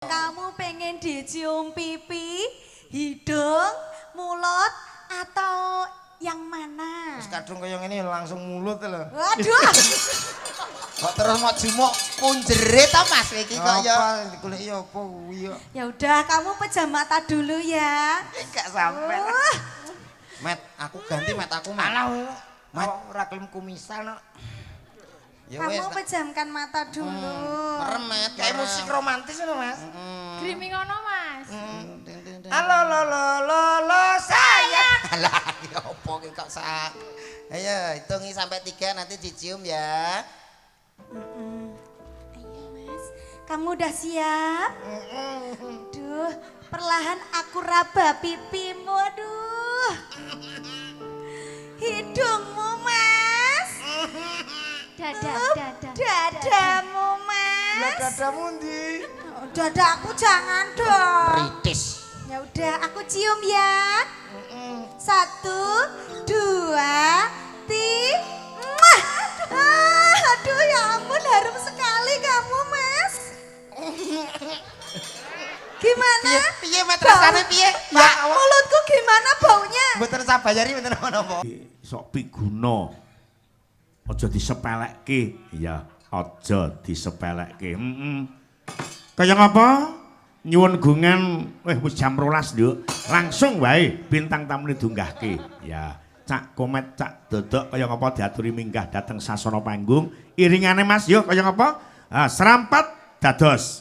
Kamu pengen dicium pipi, hidung, mulut, atau yang mana? Terus kadung kaya ngene langsung mulut lho. Waduh. Kok terus mau jumuk punjere ta Mas iki kok ya. Apa digoleki apa kuwi ya. Ya udah, kamu pejam mata dulu ya. Enggak sampe. Met, aku ganti met aku. Alah, Met ora kelem kumisan kok. Ya wis. Kamu pejamkan mata dulu. Merem Met, kayak musik romantis ngono Mas. Grimi ngono Mas. Halo lo lo lo lo sayang. Alah, ya apa ki kok sak. Ayo hitungi sampai 3 nanti dicium ya. Ayo Mas, kamu udah siap? Aduh, perlahan aku raba pipimu, aduh. Hidungmu Mas. Dadamu Mas. Lah dadamu ndi? Oh, dadaku jangan dong. Ritis. Ya udah, aku cium ya. 1, 2, 3. Aduh ya ampun, harum sekali kamu Mas. Gimana? Piye Met rasane piye? Ya, mulutku gimana baunya? Mboten sabayari mboten napa. Sok piguna. Aja disepelekke. Ya, aja disepelekke. Kaya ngapa? Nyuwun gungan wis jam 12 nduk. Langsung wae bintang tamune dunggahke. Ya, Cak Komet, Cak Dodok kaya ngapa diaturi minggah dateng sasana panggung. Iringane Mas yo kaya ngapa? Serampat dados.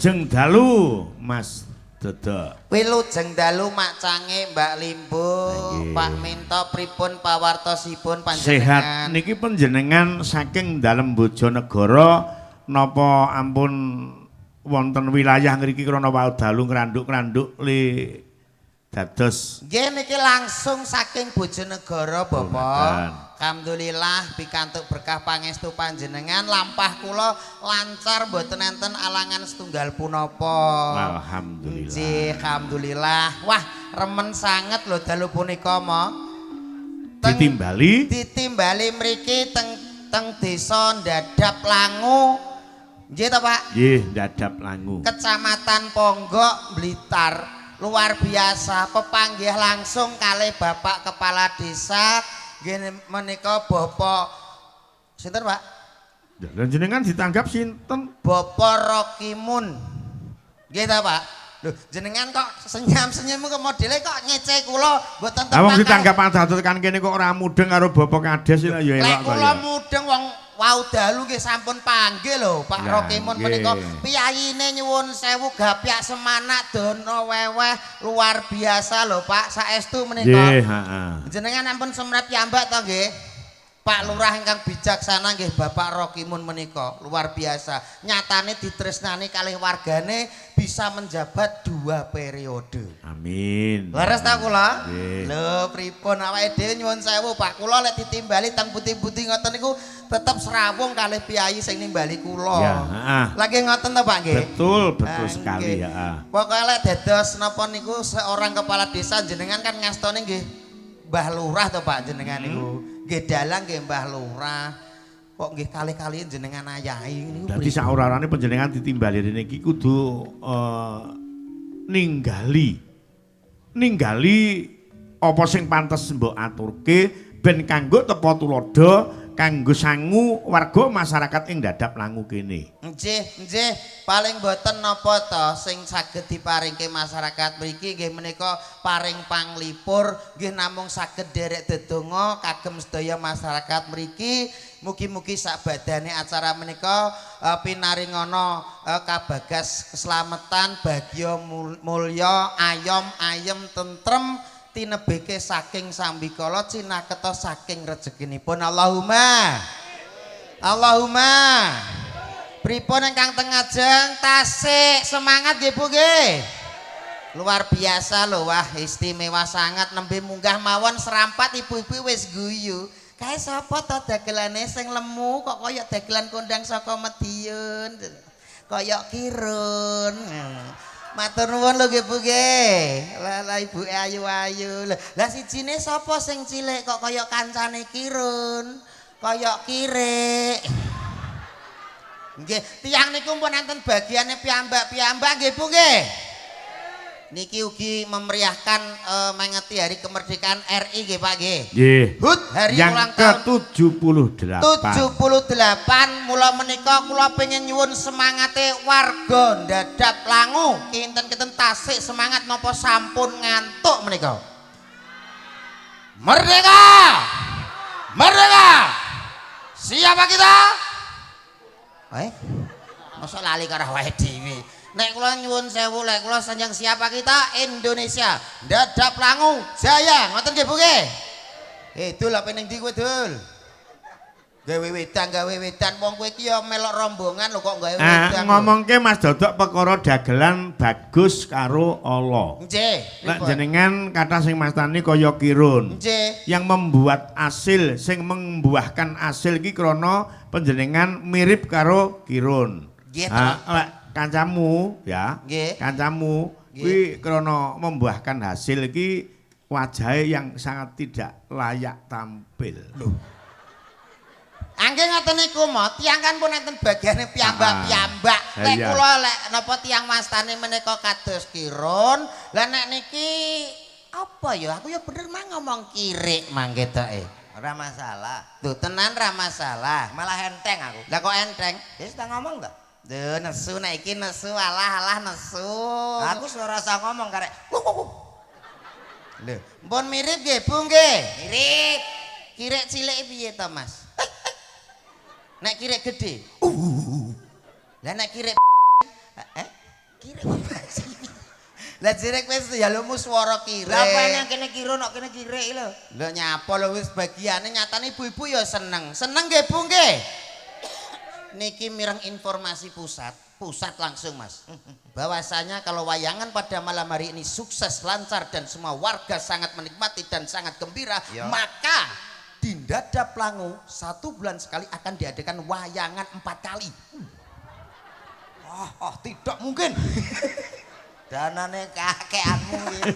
Wilujeng dalu Mas Dodo. Wilujeng dalu macange Mbak Limbo. Nggih. Pak Minto pripun pawartosipun Sehat panjenengan? niki panjenengan saking dalem Bojonegoro napa ampun wonten wilayah ngriki krana wau dalu ngranduk-ngranduk li dados Nggih niki langsung saking Bojonegoro Mboten. Bapak. Alhamdulillah pikantuk berkah pangestu panjenengan lampah kula lancar mboten enten alangan setunggal punapa. alhamdulillah. Nggih, alhamdulillah. Wah, remen sanget lho dalu punika mo. Ditimbali mriki teng desa Dadap Langu. Nggih to, Pak? Nggih, Dadap Langu. Kecamatan Ponggok, Blitar. Luar biasa, pepanggih langsung kalih Bapak Kepala Desa. Nggih menika Bapak sinten, Pak? Lah jenengan ditanggap sinten? Bapak Rokimun. Nggih ta, Pak? Lho, jenengan kok senyum-senyum kok modele kok ngece kula mboten Lah wong tepak. ditanggap adat tekan kene kok ora mudeng karo Bapak Kades ya elok Lek kok kula ya. mudeng wong wau dalu nggih sampun panggil lho Pak Lah, Rokimun nggih. menika piyayine nyuwun sewu gapyak semanak dono weweh luar biasa lho Pak saestu menika. Nggih, heeh. Jenengan ampun semret piyambak to nggih. Pak Lurah ingkang bijaksana nggih Bapak Rokimun menika luar biasa. Nyatane ditresnani kalih wargane bisa menjabat 2 periode. Amin. Leres ta kula? Nggih. Lho pripun awake dhewe nyuwun sewu Pak kula lek ditimbali teng putih-putih ngoten niku tetep serawung kalih piyai sing nimbali kula. Ya, heeh. Lagi ngoten to Pak nggih? Betul Ah, sekali nggih. ya. Pokoknya lek dados napa niku seorang kepala desa jenengan kan ngastone nggih Mbah Lurah to Pak jenengan niku. Nggih dalang nggih Mbah Lurah. Kok nggih kali-kali jenengan ayahi niku. Dadi saurarane panjenengan ditimbali rene iki kudu ningali apa sing pantes mbok aturke ben kanggo tepa tulodo kanggo sangu warga masyarakat ing Dadap Langu kene. Nggih, paling boten napa to sing saged diparingke masyarakat mriki nggih menika paring panglipur nggih namung saged derek dedonga kagem sedaya masyarakat mriki mugi-mugi sakbadane acara menika pinaringana kabagas keselamatan bagya mulya ayom ayem tentrem tinebeke saking sambikala cinaketa saking rezekinipun Allahumma pripun ingkang teng ngajeng tasik semangat nggih Bu nggih luar biasa lho wah istimewa sangat nembe munggah mawon serampat ibu-ibu wis guyu kae sapa to dagelane sing lemu kok kaya dagelan kondang saka Madiun kaya kirun. Matur nuwun lho nggih Bu nggih. Lah ibuke ayu-ayu. Lah sijine sapa sing cilik kok kaya kancane Kirun? Kaya Kirik. Nggih, tiyang niku pun enten bagiane piyambak-piyambak nggih Bu nggih. Niki ugi memeriahkan mengeti hari kemerdekaan RI nggih Pak nggih. Nggih. Hut hari Yang ulang tahun ke-78. 78 mula menika kula pengen nyuwun semangate warga Dadap Langu kinten-kinten tasik semangat napa sampun ngantuk menika merdeka siapa kita masa lali karo wae dhewe nek kula nyuwun sewu lek kula sanjang siapa kita Indonesia Dadap Langu jaya ngoten nggih Bu nggih Dul apa ning ndi kowe Dul? Gawe wedan wong kowe iki ya melok rombongan lho kok gawe wedan. Ngomongke Mas Dodok perkara dagelan bagus karo Allah. Nggih. Lek jenengan kata sing mastani kaya Kirun. Nggih. Yang membuat hasil sing membuahkan hasil iki krana panjenengan mirip karo Kirun. Nggih. Lek kancamu ya. Nggih. Kancamu kuwi krana membuahkan hasil iki wajahnya yang sangat tidak layak tampil. Loh. Angge ngoten niku mo, tiyang kan pun enten bagiane piyambak-piyambak. Lek Iya. kula lek napa tiyang mastane menika kados Kirun, lah nek niki apa ya? Aku ya bener mah ngomong kirik mangke toke. Ora masalah. Tuh tenan ra masalah. Malah enteng aku. Lah kok enteng? Wis tak ngomong to. Duh nesu nek iki nesu alah nesu. Aku ora rasa ngomong karek. Lho, mpun mirip nggih, Bu nggih. Mirip. Kirek cilik piye to, Mas? Nek kirek gede. Lah nek kirek Kirik. Lah jirek wis ya lu swara kirik. Lah apa nang kene kira nok kene kirik lho. Lho nyapa lho wis bagiane nyatane ibu-ibu ya seneng. Seneng nggih Bu nggih. Niki mireng informasi pusat langsung Mas. Bahwasanya kalau wayangan pada malam hari ini sukses, lancar dan semua warga sangat menikmati dan sangat gembira, Ya. maka di Dadap Langu 1 bulan sekali akan diadakan wayangan 4 kali. Tidak mungkin. Danane kakeanmu iki.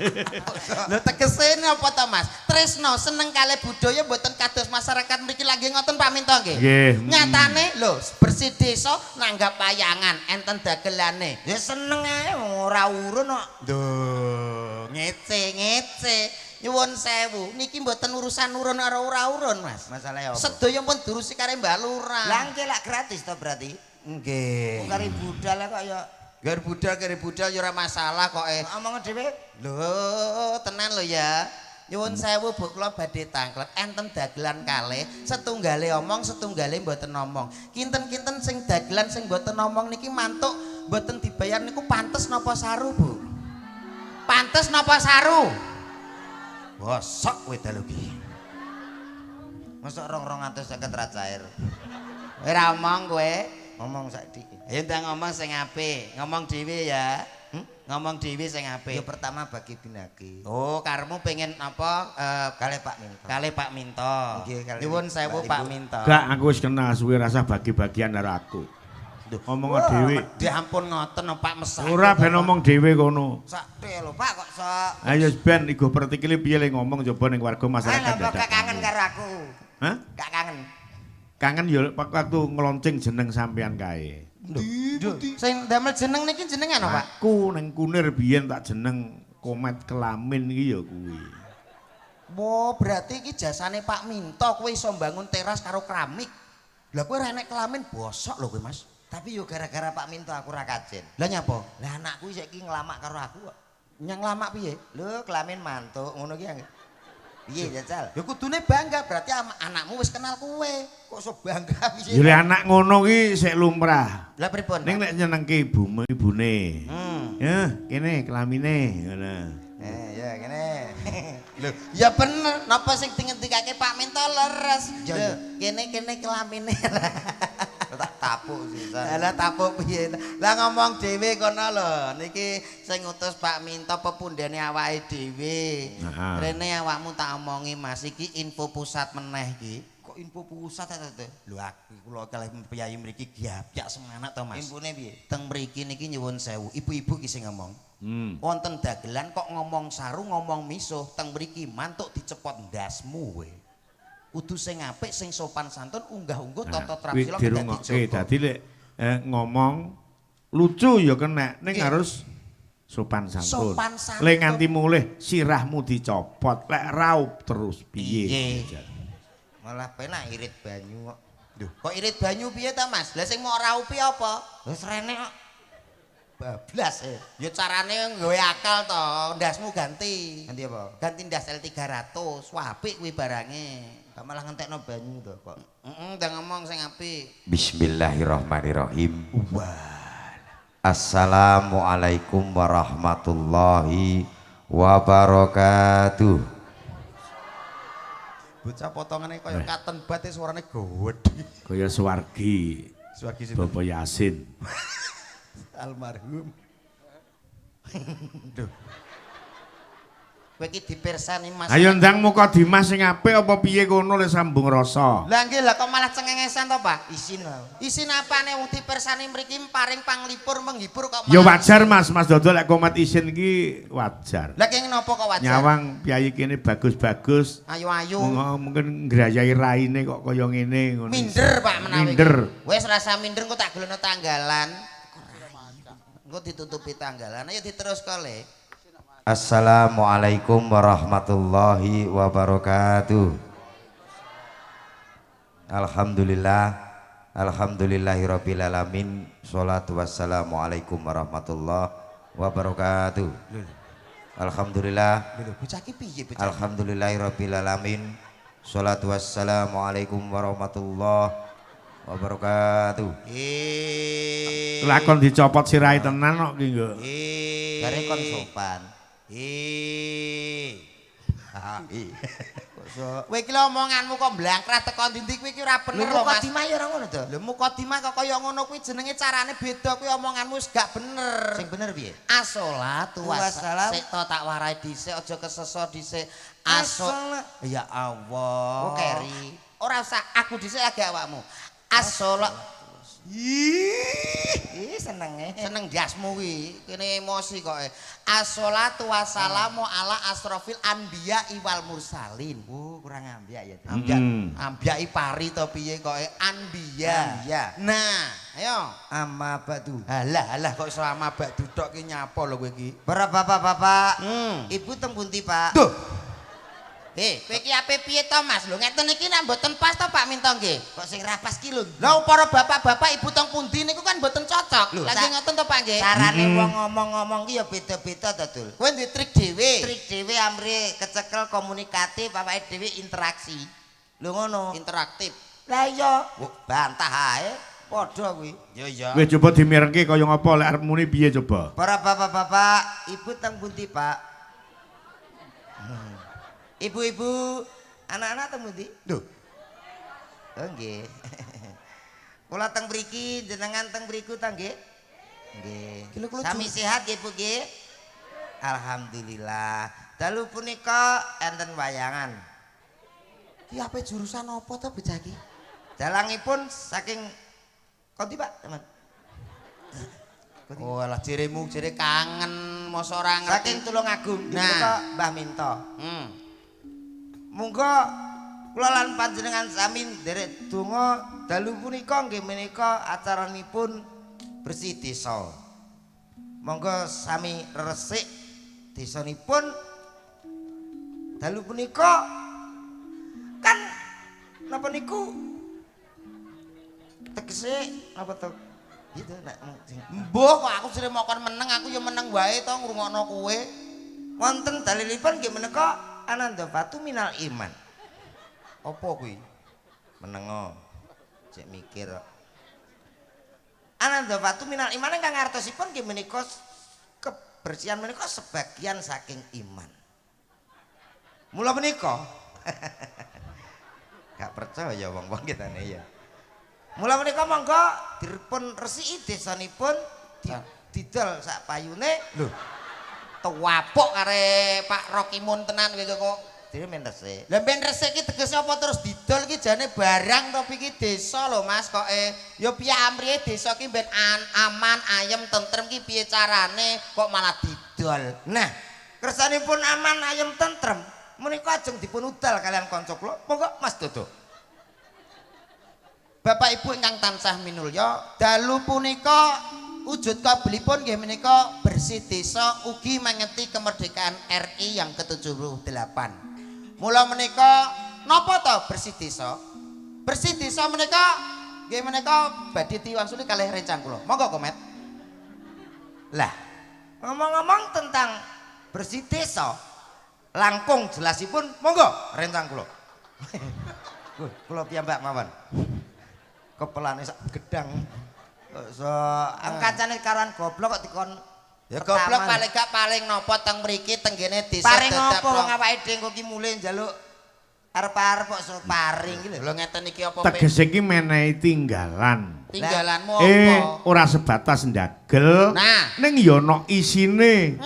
Lho tegese apa to Mas? Tresno seneng kalih budaya mboten kados masyarakat mriki lagi ngoten Pak Minto nggih. Nggih. Nyatane lho bersih desa nanggap wayangan enten dagelane. Ya seneng ae ora urun kok. Duh, ngece. Nyuwun sewu, niki mboten urusan urun ora ora urun Mas. Masalahe apa? Sedaya pun diurusi kare Mbak Lurah. Lah engke lak gratis to berarti. Nggih. Wong kari budal kok ya Gar budal ya ora masalah kok omong dhewe. Lho, tenan lho ya. Nyuwun sewu Bu kula badhe tanglet enten dagelan kalih, setunggale omong, setunggale mboten omong. Kinten-kinten sing dagelan sing mboten omong niki mantuk mboten dibayar niku pantes napa saru, Bu? Pantes napa saru? Bosok kowe dalu iki. Mosok 250 ra cair. Ora omong kowe. Ngomong saiki. Ayo ndang ngomong sing apik, ngomong dhewe ya. Ngomong dhewe sing Ya apik. pertama bagi binagi. Oh, karemu pengen apa Kale Pak Minto. kali Pak Minto. Nggih, kali Nyuwun sewu Mbak Pak Ibu. Minto. Gak aku wis kenal suwe rasa bagi-bagian karo aku. Ngomong dhewe. Diampun ngoten Pak mesake. Ora ben ngomong dhewe kono. Sakte lho Pak kok sok. Ayo ben igo pertikile piye le ngomong coba ning warga masyarakat Alah kok Dadap. gak kangen karo aku. Hah? Gak kangen. Kangen ya waktu ngelonceng jeneng sampean kae. Sing damel jeneng niki jenengan apa, Pak? Aku ning Kunir biyen tak jeneng Komet Kelamin iki ya kuwi. Oh, berarti iki jasane Pak Minto kowe iso mbangun teras karo keramik. Lah kowe ora enek kelamin bosok lho kowe, Mas. Tapi yo gara-gara Pak Minto aku ra kajen. Lah nyapa? Lah anakku saiki nglamak karo aku kok. Nyang lamak piye? Lho kelamin mantuk ngono ki angge. Piye jajal? Ya kudune bangga berarti anakmu wis kenal kowe. Kok sok bangga Ya piye? le anak ngono ki sik lumrah. Lah pripun? Ning Pak? nek nyenengke ibune. Hmm. Ya, kene kelamine ngono. Ya kene. Lho, ya bener. Napa sing dingendikake Pak Minto leres. Ya, Lho, ya. kene kelamine. Tak tapuk sih. Lah tapuk piye? Lah ngomong dhewe kono lho. Niki sing ngutus Pak Minto pepundhene awake dhewe. Heeh. Rene awakmu tak omongi Mas iki info pusat meneh iki. Kok info pusat ta to? Lho aku kula kalih piyayi mriki giapyak semangat to Mas. Infone piye? Teng mriki niki nyuwun sewu, ibu-ibu ki sing ngomong. Wonten dagelan kok ngomong saru ngomong misuh teng mriki mantuk dicepot ndasmu kowe. Kudu sing apik sing sopan santun unggah-ungguh tata trapsila dirungokke dadi lek ngomong lucu ya kena ning Nggih. harus sopan santun. Sopan santun. Lek nganti mulih sirahmu dicopot, lek raup terus piye? Piye? Malah penak irit banyu kok. Duh, kok irit banyu piye ta Mas? Lah sing mau raupi apa? Wis rene kok. Bablas ya carane nggawe akal to, ndasmu ganti. Ganti apa? Ganti ndas L300, apik kuwi barange. Gak malah ngentekno banyu to kok. Udah ngomong sing apik. Bismillahirrahmanirrahim. Assalamualaikum warahmatullahi wabarakatuh. Bocah potongane kaya katen bate suarane gowedhi. Kaya Suwargi, Suwargi Bapak Yasin. almarhum. Duh. Kowe iki dipirsani Mas. Ayo ndang muka Dimas sing apik apa piye kono le sambung rasa. Lah nggih lah kok malah cengengesan to, Pak? Isin lah. Isin apane wong dipirsani mriki paring panglipur menghibur kok Ya malah wajar isin. Mas Dodo lek komat isin ki wajar. Lah kenging napa kok wajar? Nyawang piyayi kene bagus-bagus. Ayu-ayu. Mungkin ngrayai raine kok kaya ngene ngono. Minder Pak menawi. Minder. Wis rasa minder kok tak gelono tanggalan. Engko ditutupi tanggalan. Ayo diterus kole. Assalamualaikum warahmatullahi wabarakatuh. Alhamdulillah. Alhamdulillahirabbil alamin. Sholatu wassalamualaikum warahmatullahi wabarakatuh. Alhamdulillah. Lho bocah iki piye bocah? Alhamdulillahirabbil alamin. Sholatu wassalamualaikum warahmatullahi wabarakatuh. Lakon dicopot sirahe tenan kok ki nggo. Jare kon sopan. Kowe iki lho omonganmu kok blangkrah teko ndi kuwi iki ora bener lho Mas. Mukadimah ya ora ngono to. Lho mukadimah kok kaya ngono kuwi jenenge carane beda kuwi omonganmu wis gak bener. Sing bener piye? As-sholatu Wassalam. Sik to tak warai dhisik aja keseso dhisik. As-sholat. Ya Allah. Oh keri. Ora usah aku dhisik agak awakmu. As-sholat. Senenge. Seneng jasmu kuwi, kene emosi kok. As-sholatu wassalamu ala asrofil anbiya wal mursalin. Kurang ambiak ya. Ambiyai pari to piye kok anbiya. Anbiya. Nah, ayo. Amma batu. Halah kok selama bak duduk ki nyapa lho kowe iki. Para bapak-bapak, ibu teng pundi, Pak? Duh. Kowe iki ape piye to Mas? Lho ngeten iki nek mboten pas to Pak Minto nggih. Kok sing rapas ki lho. Lah para bapak-bapak ibu teng pundi niku kan mboten cocok. Lah nggih ngoten to Pak nggih. Carane wong ngomong-ngomong ki ya beda-beda to, Dul. Kowe duwe trik dhewe. Trik dhewe amre kecekel komunikatif awake dhewe interaksi. Lho ngono. Interaktif. Lah iya, bantah ae. Padha kuwi. Ya ya. Wis coba dimirengke kaya ngapa lek arep muni piye coba. Para bapak-bapak, ibu teng pundi, Pak? Ibu-ibu, anak-anak teng pundi? Lho. Oh nggih. Kula teng mriki, jenengan teng mriku ta nggih? Nggih. Sami sehat nggih Bu nggih? Alhamdulillah. Dalu punika enten wayangan. Ki ape jurusan apa to bocah iki? Dalangipun saking kondi Pak, teman. Oh lah jeremu jere kangen mosok ora ngerti. Saking Tulungagung, Nah. punika Mbah Minto. Monggo kula lan panjenengan sami nderek donga dalu punika nggih menika acaranipun bersih desa. Monggo sami resik desanipun dalu punika kan napa niku tegese napa to gitu nek Mbuh kok aku jere mokon meneng aku ya meneng wae to ngrungokno kowe. wonten dalilipun nggih menika Ananda Fatu minal iman. Apa kuwi? Menengo cek mikir Ananda Fatu minal iman ingkang ngartosipun nggih menika kebersihan menika sebagian saking iman. Mula menika gak percaya wong-wong kitane ya. Mula menika monggo dipun resiki desanipun didol sak payune. Lho, Tuwapuk kare Pak Rokimun tenan kowe kok. dhewe men resik. Lah ben resik iki tegese apa terus didol iki jane barang to iki desa lho Mas kok ya piye amrihe desa iki ben aman ayem tentrem iki piye carane kok malah didol. Nah, kersanipun aman ayem tentrem menika ajeng dipun udal kalian kanca kula. Monggo Mas Dodo. Bapak Ibu ingkang tansah minulya, dalu punika wujud kabelipun nggih menika bersih desa ugi mangeti kemerdekaan RI yang ke-78. Mula menika napa to bersih desa? Bersih desa menika nggih menika badhe diwangsuli kalih rencang kula. Monggo komet. Lah, ngomong-ngomong tentang bersih desa, langkung jelasipun monggo rencang kula. Kula piyambak mawon. Kepelane sak gedang. So, angkacane karan goblok kok dikon Ya goblok paling gak paling napa teng mriki tenggene desa paring dadap apa wong awake dhewe kok ki mulih njaluk arep-arep kok so paring iki lho. lho ngeten iki apa Tegese iki menehi tinggalan. tinggalanmu apa? Ora sebatas ndagel. Nah. Ning ya ana isine.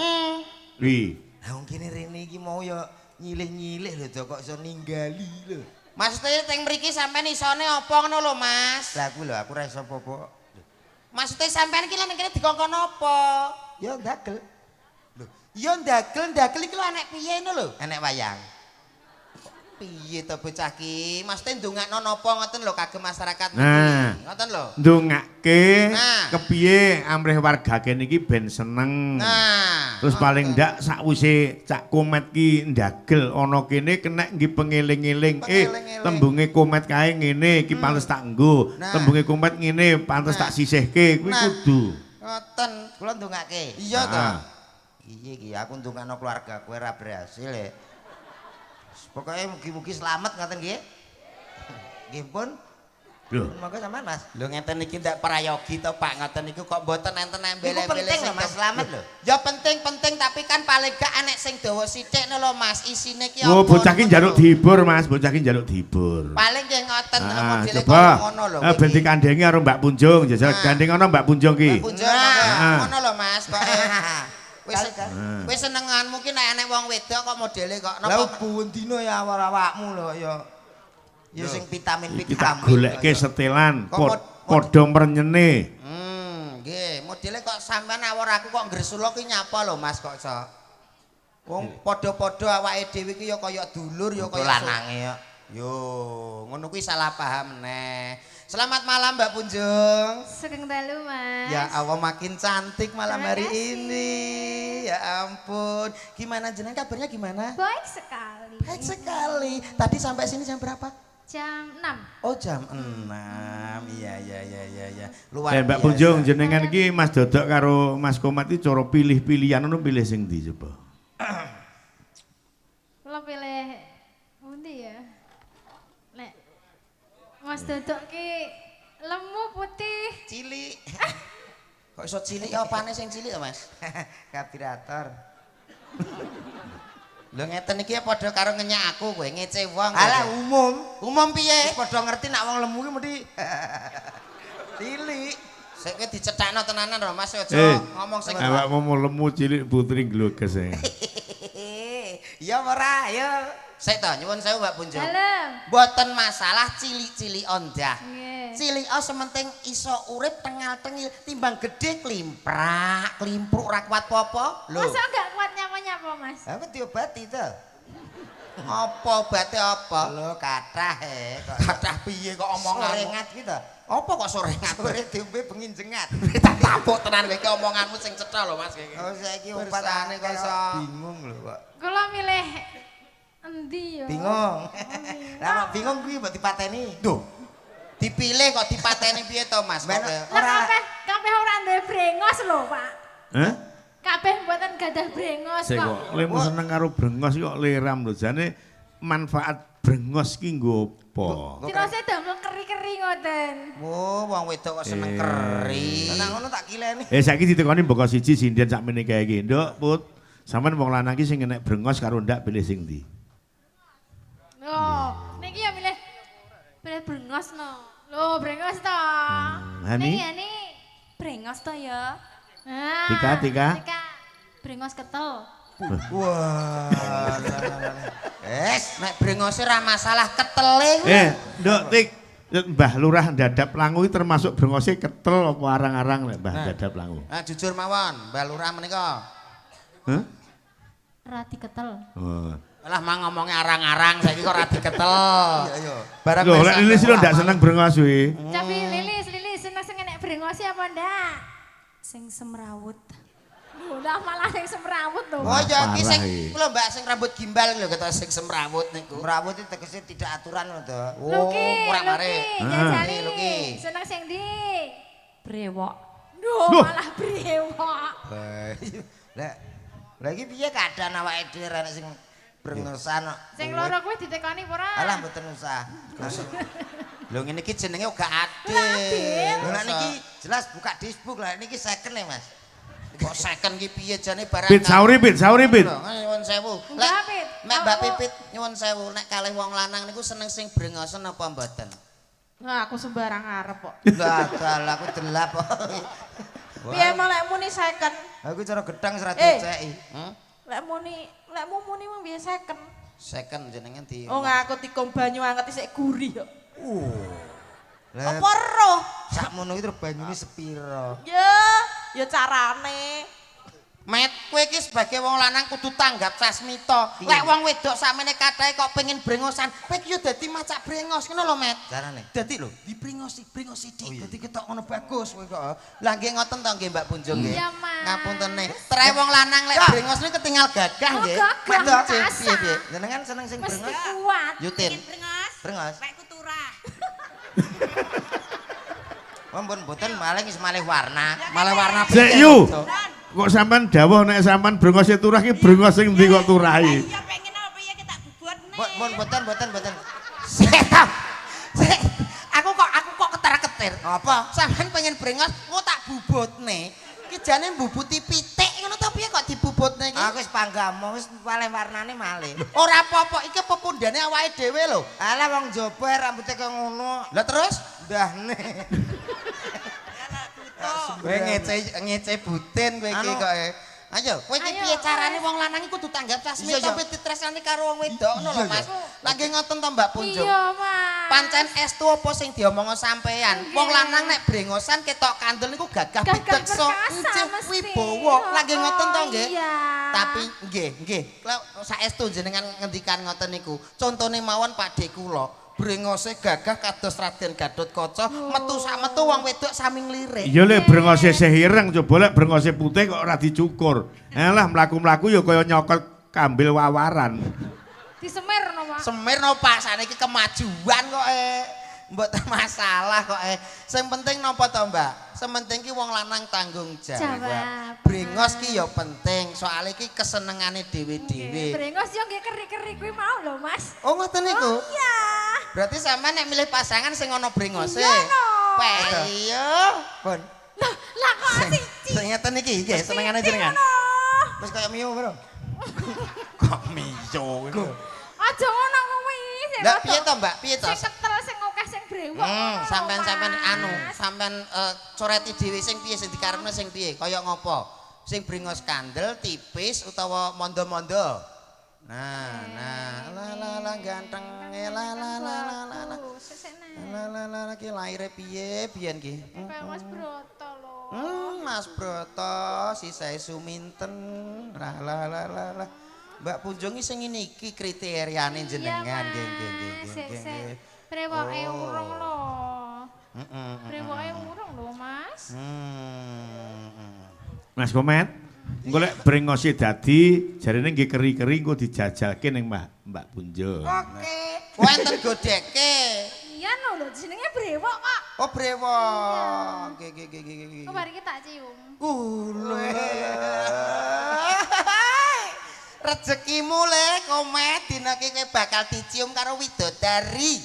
Wi. Lah wong kene rene iki mau ya nyilih-nyilih lho kok iso ninggali lho. Maksudnya teng mriki sampean isone apa ngono lho Mas? Lah aku lho aku ora iso apa-apa. Maksudnya sampean iki lan kene dikongkon apa? Ya ndagel. Lho, ya ndagel iki lho enek piye ngono lho? Enek wayang. Piye to bocah ki? Maksudnya ndongakno napa ngoten lho kagem masyarakat Nah. niki. Ngoten lho. Ndongake Nah. kepiye amrih warga kene iki ben seneng. Nah, Terus paling ndak sakwise Cak Komet ki ndagel ana kene kena nggih pengeling-eling. Pengeling-eling. Tembunge Komet kae ngene iki pantes tak nggo. Nah. Tembunge Komet ngene pantes Nah. tak sisihke kuwi Nah. kudu. ngoten. Kula ndongake. Iya to. Nah. Iya iki aku ndongakno keluarga kowe ora berhasil ya. Pokoknya mugi-mugi selamat ngaten nggih. Nggih pun. Lho. Monggo sampean Mas. Lho ngeten iki ndak prayogi to Pak, ngoten niku kok mboten enten Iku embel-embel penting lho Mas, selamat lho. Ya penting tapi kan paling gak enek sing dawa sithik lho Mas, isine ki Oh, apa, bocah ki ngono njaluk lho. dihibur, Mas. Bocah ki njaluk dihibur. Paling nggih ngoten modele Coba. kaya ngono lho. Ben dikandengi karo Mbak Punjung, jajal gandeng ana Mbak Punjung ki. Punjul ngono lho Mas, kok wis senengan mungkin nek enek wong wedok kok modele kok Lah napa bundino ya awak-awakmu lho ya sing Iki vitamin-vitamin. tak goleke setelan Kok padha mrenyene. Nggih, modele kok sampean awor aku kok ngresula ki nyapa lho Mas kok iso. Wong padha-padha awake dhewe ki ya kaya dulur ya kaya lanange ya. Yo, ngono kuwi salah paham neh. Selamat malam Mbak Punjung. Sugeng dalu, Mas. Ya Allah makin cantik malam Terima hari kasih. ini. Ya ampun. Gimana jenengan kabarnya gimana? Baik sekali. Baik sekali. Tadi sampai sini jam berapa? Jam 6. Oh jam 6. Iya. Luar Mbak biasa. Punjung jenengan iki Mas Dodok karo Mas Komat iki cara pilih-pilihan ngono pilih sing ndi coba? Lo pilih pundi ya? Nek Mas Dodok ki lemu putih. Cilik. Kok iso cilik apane sing cilik ya, Mas? Karburator. Lho ngeten iki ya padha karo ngenyak aku kowe ngece wong. Alah umum. Umum piye? Wis padha ngerti nek wong lemu ki mesti cilik. Sik kowe dicethakno tenanan lho Mas aja ngomong sing Awakmu mau lemu cilik putri glokes e. Ya ora, ya. Sik to nyuwun sewu Mbak Punjung. Dalem. Mboten masalah cilik-cilik ondah. Nggih. Cilik sementing iso urip tengal-tengil timbang gede klimprak, klimpruk ra kuat apa lho. Masa enggak kuat nyapa-nyapa, Mas? Aku diobati to. Apa obate apa? Lho kathah kok. Kathah piye kok omonganmu? Sorengat ki to. Apa kok sore ngatur? Sore diombe bengi jengat. Tak tapuk tenan kowe iki omonganmu sing cetha lho Mas iki. Oh saiki obat Bersane kok iso. bingung lho kok. Kula milih endi ya? Bingung. Lah nek bingung kuwi mbok dipateni. Duh. Dipilih kok dipateni piye to Mas? Kok Ben- kaya- Lah kabeh ora duwe brengos lho, Pak. Hah? Kabeh mboten gadah brengos Sik kok. kok lemu seneng karo brengos kok liram lho jane manfaat brengos ki nggo apa? Cirose damel keri-keri ngoten. Oh, wong wedok kok seneng keri. Lah ngono tak kileni. Saiki ditekoni mboko siji sinden sakmene kae iki. Nduk, Put. Sampeyan wong lanang ki sing enek brengos karo ndak pilih sing ndi? Loh, niki ya milih brengos no. Loh, brengos to. Hani? Ning ya nih brengos to ya. Nah, Tika. Brengos ketel. Wah. Nek brengose ra masalah ketele kuwi. Nduk, Tik. Mbah Lurah Dadap Langu iki termasuk brengose ketel apa arang-arang lek Mbah Dadap Langu? Nah, jujur mawon, Mbak Lurah menika. Hah? Rati ketel. Oh. Lah mang ngomongnya arang-arang saiki kok ra diketel. Iya. Barang Loh, lek besan Lilis lho kok ndak apa? seneng brengos kuwi. Tapi Lilis seneng enek brengose apa ndak? Sing semrawut. Udah malah sing semrawut lho. Oh ya iki Parah sing iki. lho Mbak sing rambut gimbal lho kata sing semrawut niku. Merawut itu tegese tidak aturan lho to. Oh, kurang mare. Jajali. Luki. Seneng sing ndi? Brewok. Loh. Malah brewok. Lah iki piye keadaan awake dhewe rene sing brengosan kok. Sing loro kuwi ditekani apa ora? Alah mboten usah. Lho ngene iki jenenge uga adil. adil. Lah niki jelas buka Facebook lah niki second ya Mas. Kok second ki piye jane barang. Pit sauri pit. Lho, nyuwun sewu. Enggak, Pit. Mek Mbak Aku- Pipit nyuwun sewu nek kalih wong lanang niku seneng sing brengosen apa mboten? Nah, aku sembarang arep kok. Lah dal aku delap kok. Piye mau lek muni second? Aku cara gedang serat Eh. diceki. Lekmu muni mung piye second? Second jenenge di. Oh, ngaku tikung banyu anget isik gurih kok. Lah Apa roh? sakmono iki terus banyune sepiro? Ya carane. Met kowe iki sebagai wong lanang kudu tanggap sasmita. Lek wong wedok sakmene kathahe kok pengen brengosan, kowe iki yo dadi macak brengos ngono lho, Met. Carane. Dadi lho, brengos sithik. Dadi ketok ngono bagus kowe kok. Lah nggih ngoten to nggih Mbak Punjung nggih. Iya, Mas. Ngapuntene. Tre wong lanang lek brengos niku ketinggal gagah Oh, nggih. gagah, Betul, masa. piye-piye. Jenengan seneng sing Mesti brengos? kuat. Yutin. Brengos. Mek kuturah. Ampun mboten maling wis malih warna. Malah warna Sik yu. Kok sampean dawuh nek sampean brengose turah ki brengos sing ndi kok turahi? Iya pengen apa ya kita bubut nih. Mboten. Sik. Sik. Aku kok khawatir. Apa? Sampeyan pengen brengos, kok tak bubutne. Ki jane mbubuti pitik ngono ta piye kok dibubutne iki? Aku wis panggamo wis paling warnane malih. Ora apa-apa, iki pepundhane awake dhewe lho. Alah wong Jawa rambutnya kaya ngono. Lah terus Ndahne. kowe ngece butin kowe iki Anu. kok. Ayo, kowe iki Ayo, piye carane Mas. wong lanang iku kudu tanggap Iya, sasmita iya. tapi ditresnani karo wong wedok ngono lho, Mas. Lagi ngoten to Mbak Punjung. Iya, Mas. Pancen estu apa sing diomongo sampean. Wong lanang nek brengosan ketok kandel niku gagah Gagah bideksa, perkasa encih mesti. wibawa. Lagi ngoten to nggih. Iya. Tapi nggih, saestu jenengan ngendikan ngoten niku. Contone mawon Pakde kula. Brengose gagah kados Raden Gatotkaca, metu sak metu wong wedok sami nglirik. Iya lek brengose isih ireng coba lek brengose putih kok ora dicukur. Alah mlaku-mlaku ya kaya nyokot kambil wawaran. Disemir no, Mas. Semirno Pak, saniki kemajuan kok mboten masalah kok Sing penting napa to, Mbak? Sementing ki wong lanang tanggung jawab. Jawab. Brengos ki ya penting, soal iki kesenengane dhewe-dhewe. Brengos yo nggih keri-keri kuwi mau lho, Mas. Oh ngoten niku? Iya. Berarti sampean nek milih pasangan sing ana brengose. Iya, no. Iya. Pun. Lah kok asik Sing ngeten iki nggih senengane jenengan. Wis kaya mio, Bro. Kok miyo ngono. Aja ngono kuwi. sing Lah rada- piye to, Mbak? Piye to? Sing ketel sing akeh sing brewok. Sampean sampean coreti dhewe sing piye sing dikarepne sing piye? Kaya ngopo? Sing bringos kandel tipis utawa mondo-mondo? Nah, la ganteng la. La ki laire piye biyen ki? Kayak Mas Broto lho. Mas Broto sisae suminten. La. Mbak Punjung iki sing ngene iki kriteriane jenengan nggih. Sik. Brewoke urung lho. Heeh. Brewoke urung lho, Mas. Mas Komet, engko lek brengose dadi jarine nggih keri-keri engko dijajalke ning Mbak Punjung. Oke. Kowe enten godheke. Iya lho, jenenge brewok kok. Oh brewok. Nggih. Kok mari tak cium. Rezekimu le Komet dina iki kowe bakal dicium karo widodari.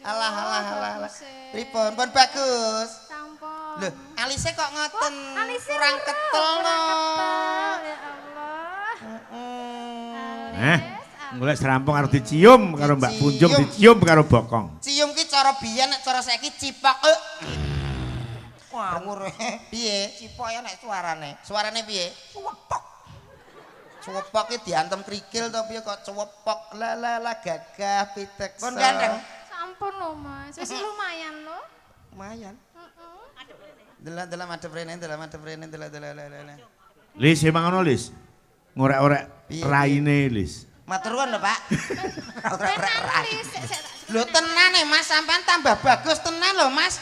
Alah. Pripun? Pun bagus. Sampun. Lho, alise kok ngoten? Alise Kurang lho, ketel no. Ya Allah. Engko lek serampung karo dicium karo Mbak Punjung dicium karo bokong. Cium ki cara biyen nek cara saiki cipok. Ngawur. Piye? Cipok ya nek suarane. Suarane piye? Suwepok. Cuwepok ki diantem krikil to piye kok cuwepok. La gagah pitek. Pun gandeng. Sampun lho, Mas. Wis lumayan lho. Lumayan. Delok madhep rene. Lis emang ngono Lis. Ngorek-orek Piye, raine Lis. Matur nuwun lho, Pak. Lho tenan Mas, sampean tambah bagus tenan lho Mas.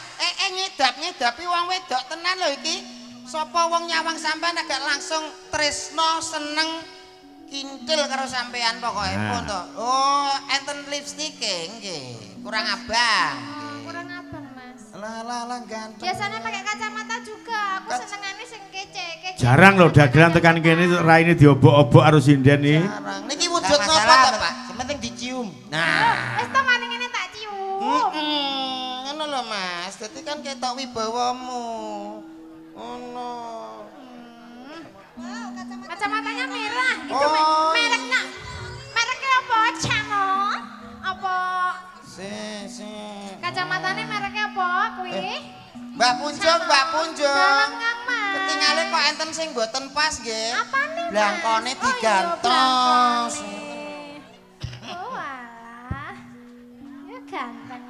Nyedapi wong wedok tenan lho iki. Sapa wong nyawang sampean agak langsung tresno seneng kintil karo sampean pokoke pun to. Oh, enten lipstick nggih. Kurang abang. Kurang abang, Mas. Lah ganteng. Biasanya pakai kacamata juga. Aku senengane sing kece. Jarang lho dagelan tekan kene raine diobok-obok karo sinden iki. Jarang. Niki wujud Gak napa masalah, to, Pak? Yang penting dicium. Nah. Wis to mari ngene tak cium. Ngono lho Mas, dadi kan ketok wibawamu. Ngono. Kacamatanya merah. Itu Oh, mereknya apa? Camo? Apa? Si. Kacamatanya mereknya apa kuwi? Mbak Punjung. Dalam Kang Mas. Ketingale kok enten sing mboten pas nggih. Apane? Mas? Blangkone Oh, iya, digantos. blangkone. Oh alah. Ya ganteng.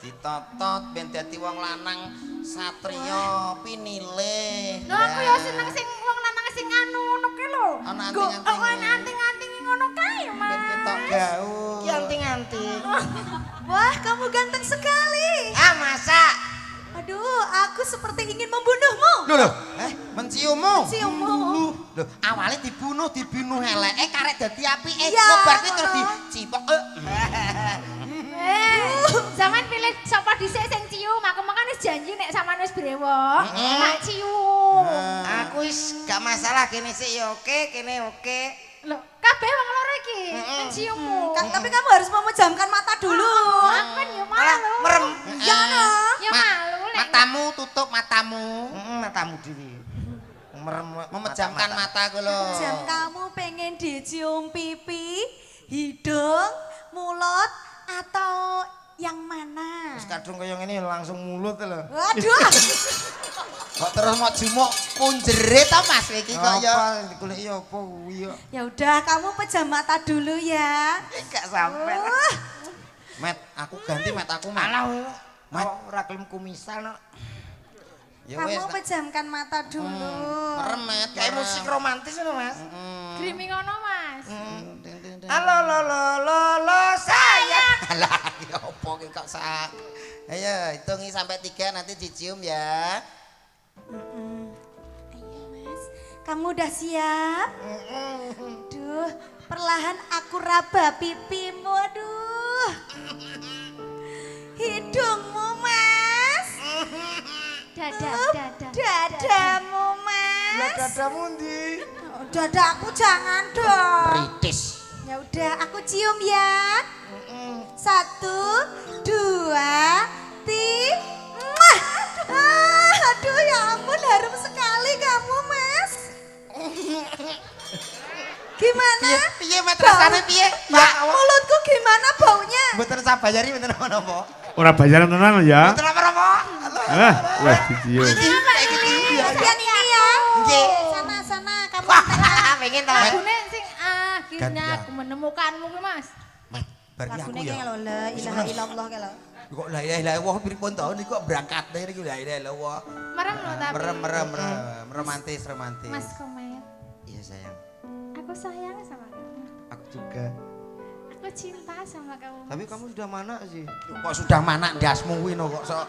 Ditotot ben dadi wong lanang satriya pinilih. Lho aku ya seneng sing wong lanang sing anu ngono ki lho. Ana Nggo- anting-anting. Oh, ana anting-anting ngono kae, Mas. Ben ketok gaul. Ki anting-anting. Wah, kamu ganteng sekali. Ah, masa? Aduh, aku seperti ingin membunuhmu. Lho, menciummu. Ciummu. Lho, awalnya dibunuh eleke karek dadi apike. Iya, Kobar ki terus ngono. dicipok. Zaman pilih sapa dhisik sing cium, aku makan wis janji nek sampean wis brewok, tak cium. Aku wis gak masalah kene sik ya oke, kene oke. Lho, kabeh wong loro iki. Menciummu. Tapi kamu harus memejamkan mata dulu. Aku kan ya malu. Merem. Ya no. Ya malu lek. Matamu tutup matamu. Matamu dhewe. Merem Memejamkan mata ku lho. Jam kamu pengen dicium pipi, hidung, mulut atau yang mana? Terus kadung kaya ngene langsung mulut lho. Waduh. Kok terus mau jumuk punjere ta Mas iki kok ya. Apa digoleki apa kuwi ya? Ya udah, kamu pejam mata dulu ya. Enggak sampe. Met, aku ganti met aku Met. Alah, ora gelem kumisan kok. Ya wis. Kamu pejamkan mata dulu. Merem Met. Kayak musik romantis ngono, Mas. Grimi ngono Mas. Halo lo sayang. Alah, ya apa ki kok sak. Ayo, hitungi sampai 3 nanti dicium ya. Ayo Mas, kamu udah siap? Duh, perlahan aku raba pipimu, aduh. Hidungmu Mas. Dada. Dadamu Mas. Lah dadamu ndi? Oh, dadaku jangan dong. Kritis. Ya udah, aku cium ya. 1, 2, 3. Aduh ya ampun, harum sekali kamu Mas. Gimana? Piye Met rasane piye? Ya, mulutku gimana baunya? Mboten sabayari mboten napa. Ora bayaran tenan ya. Mboten apa-apa. Wes dicium. Kasihan ini ya. Nggih. Sana kamu Wah, pengen ta. Lagune sing akhirnya Gantian. aku menemukanmu ki Mas. Met, bari aku Lagune ya. kayak lho, la ilaha illallah kayak lho. Kok la ilaha illallah pripun to niku kok berangkat niku la ilaha illallah. Merem loh tapi. Merem romantis. Mas Komet, Iya sayang. aku sayang sama kamu. Aku juga. Aku cinta sama kamu. Mas. Tapi kamu sudah mana sih? Kok sudah mana ndasmu kuwi no kok sok.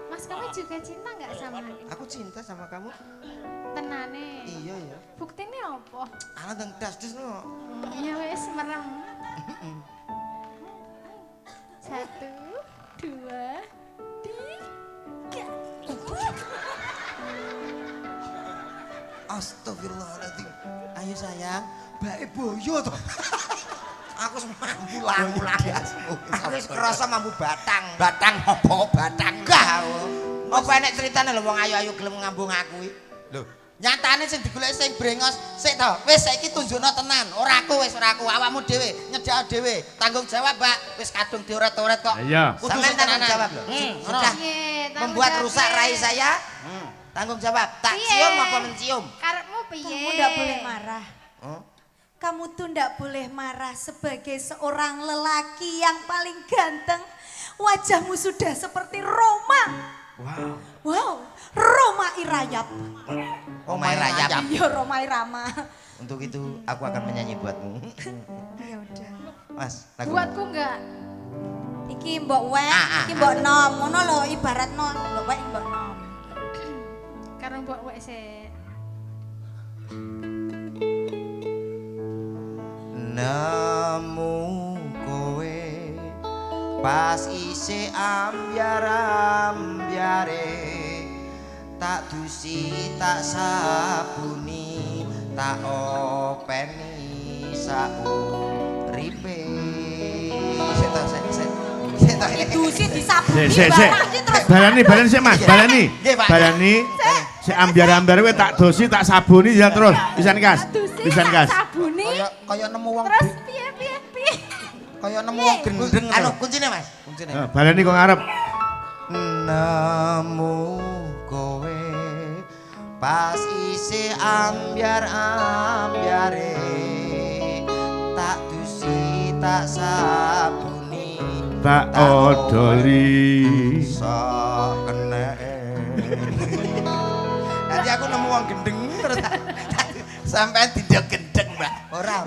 Mas kamu juga cinta nggak sama aku? Aku cinta sama kamu. Tenane. Iya ya. Buktinya apa? Alah teng das no. Ya wes merem. 1, 2, 3. Astagfirullahaladzim. Ayo sayang, bae boyo to. Aku semampu laku dasmu. Aku wis kerasa mampu batang. Batang apa batang? Enggak. Apa enek ceritane lho wong ayu-ayu gelem ngambung aku iki? Lho, nyatane sing digoleki sing brengos sik to. Wis saiki tunjukno tenan. Ora aku awakmu dhewe, nyedak dhewe. Tanggung jawab, Mbak. Wis kadung dioret-oret kok. Iya. Kudu Sampeyan sing tanggung tenanan. jawab lho. Sudah. Iya, tanggung Membuat jawab, rusak ya. rai saya. Tanggung jawab. Tak Piye? cium apa mencium? Karepmu piye? Kamu ndak boleh marah. Oh. Kamu tuh ndak boleh marah sebagai seorang lelaki yang paling ganteng. Wajahmu sudah seperti Roma. Wow, Roma Irayap. Oh my rayap. Iya, Roma Irama. Untuk itu aku akan menyanyi buatmu. Ya udah. Mas, lagu. Buatku enggak. Iki mbok wek, iki mbok nom. Ngono lho ibarat nom. Mbok wek mbok nom. Karo mbok wek sik. Nemu kowe pas isih ambyar-ambyare tak dusi tak sabuni tak openi sauripe Itu sih disabuni Sik. barang terus. Balani sik Mas, balani. Nggih, Pak. Balani. Sik ambyar-ambyar kowe tak dosi tak sabuni ya terus. Pisan kas. Pisan kas. Sabuni. Kaya nemu wong Terus piye. kaya nemu wong gendeng. anu kuncine Mas kuncine. Balani kok ngarep. nemu kowe pas isih ambyar-ambyare tak dusi tak sabuni Tak odoli. sok kenek. Nanti aku nemu wong gendeng terus Sampeyan tidak gendeng, Mbak. ora.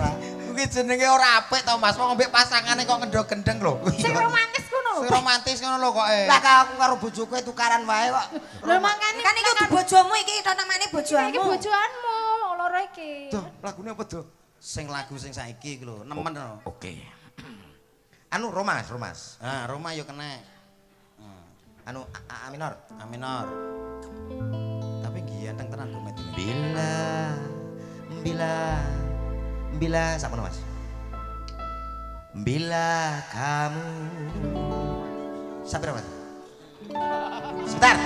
Kuwi jenenge ora apik to, Mas. Wong mbek pasangane kok ngendho gendeng lho. Sing romantis ngono lho. Sing romantis ngono lho kok. Lah aku karo bojoku tukaran wae kok. Lho makane Kan iki bojomu iki to namane iki bojomu. bojoanmu loro iki. Tuh, lagune apa tuh? Sing lagu sing saiki iki lho, nemen lho. Oke. Anu Romas. Ah, Roma yo kena. Anu A minor. A minor. Tapi ganteng tenan Komet ini. Bila Bila sama Mas. Bila kamu sampai Mas. Sebentar.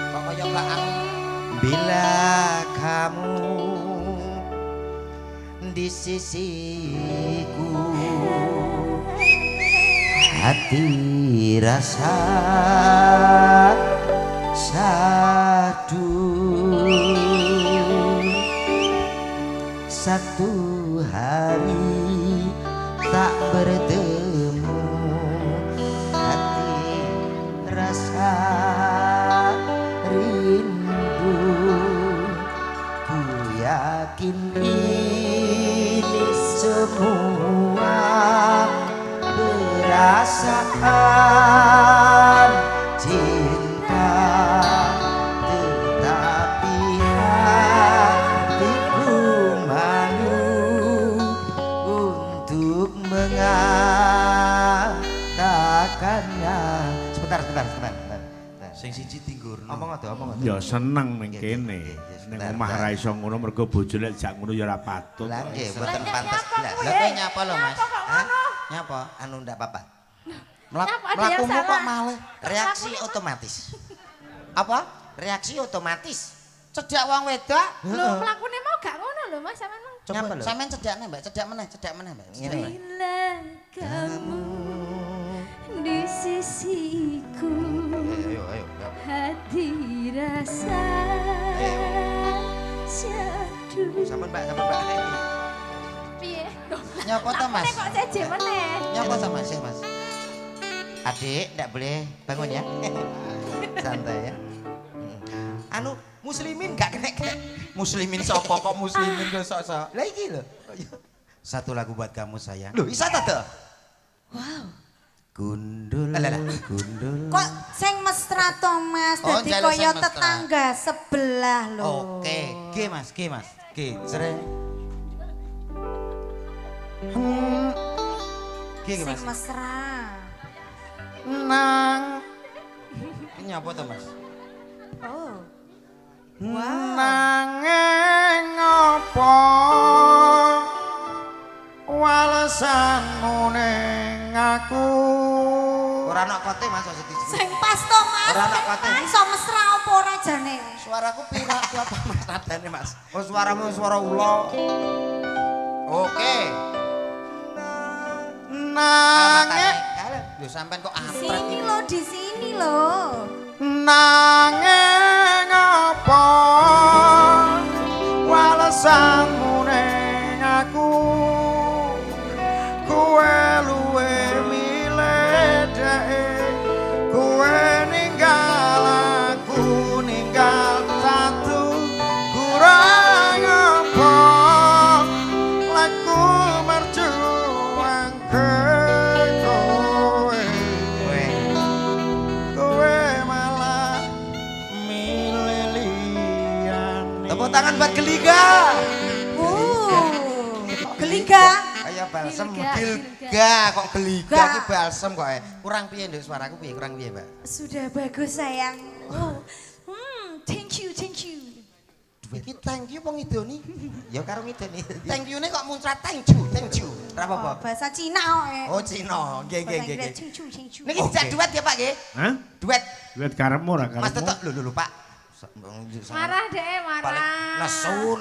Kok kaya gak Bila kamu di sisiku, hati rasa sadu. Satu hari tak bertemu, hati rasa rindu. Ku yakin ini semua perasaan cinta, tetapi hatiku malu untuk mengatakannya. Sebentar. sing siji tinggurno. Omong tuh. Ya seneng ning kene. Ning sebentar, omah Mbak. ra iso ngono mergo bojone jak ngono ya ora patut. Lah nggih, Lah, mboten nyapa pantes kok, blas. Bu? Lah kowe nyapa lho, Mas? Nyapa kok ngono? Nyapa? Anu ndak apa-apa. Nyapa ada yang Mlakumu kok salah? malih. Reaksi Mlakunya kok- otomatis. Apa? Reaksi otomatis. Cedak wong wedok. Lho, mlakune mau gak ngono lho Mas sampean mau. Coba Coba lho. sampean cedakne, Mbak. Cedak meneh, Mbak. Ngene, Mbak. Bila kamu di sisiku, Ayo. hati rasa syahdu. Sampun Mbak. Piye? Loh, Nyapa to, Mas? mlakune kok seje meneh. Nyapa to, Mas? Mas. Adik, ndak boleh bangun ya. Santai ya. Anu muslimin gak kena. Muslimin sapa kok muslimin kok sok-sok. Lah iki lho. Satu lagu buat kamu sayang. Lho, isa ta to? Gundul, Alah. gundul. Kok sing mesra to Mas, Oh, dadi njaluk kaya sing mesra. tetangga sebelah lho. Oke, Mas. Jreng. Ki Sing Mas. mesra. Nang. Ini apa to, Mas? Oh. Nanging apa walesanmu ning aku. Ora ana kote Mas aja di. Sing pas to Mas. Ora ana kote. Iso mesra apa ora jane? Suaraku pirak ku apa Mas nadane Mas? Oh suaramu suara ula. Oke. Nanging Lho sampean kok Di ampret sini iki. lho, di sini lho. Nanging apa walesanmu ning aku. Kowe luwe milih dhek, kowe ninggal aku ninggal satu. Kurang apa laku merjuang ke kowe. Kowe malah milih liyane. tepuk tangan buat Geliga. Geliga. Kayak balsem Gilga. Gilga kok Geliga Gak. iki balsem kok. Kurang piye nduk suaraku piye? Kurang piye, Mbak? Sudah bagus sayang. Oh. Thank you. Iki thank you apa ngidoni? Ya karo ngideni. Thank you-ne kok muncrat thank you. Ora Oh, apa-apa. bahasa Cina kok. Oh Cina. Nggih. Thank you. Niki dijak duet ya Pak nggih? Hah? Duet. Lihat karepmu ora Mas karepmu. tetep lho Pak. Marah deh, marah. Nesu.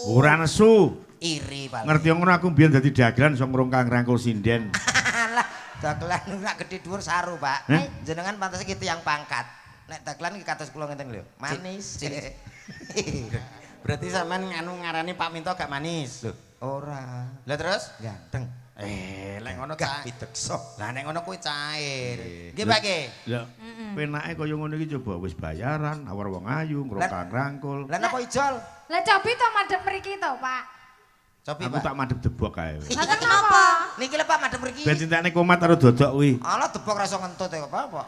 Ora nesu. Iri paling. Ngerti ngono aku mbiyen dadi dagelan iso ngrungkang rangkul sinden. Alah, dagelan nak gede dhuwur saru, Pak. Hah? Jenengan pantes gitu yang pangkat. Nek dagelan iki kados kula ngeten lho. Manis. Berarti sampean nganu ngarani Pak Minto gak manis. Lho, ora. Lah terus? Ganteng. Lek ngono Gak cair. pidekso. Lah nek ngono kuwi cair. Nggih, Pak nggih. Lah, penake kaya ngono iki coba wis bayaran, awar wong ayu, ngrungkang rangkul. Lah napa ijol? Lah cobi to madhep mriki to, Pak. Cobi, Aku Pak. tak madhep debok kae. Lah kenapa? Niki lho Pak madhep mriki. Ben cintane komat karo dodok kuwi. Alah debok ra iso ngentut ya apa?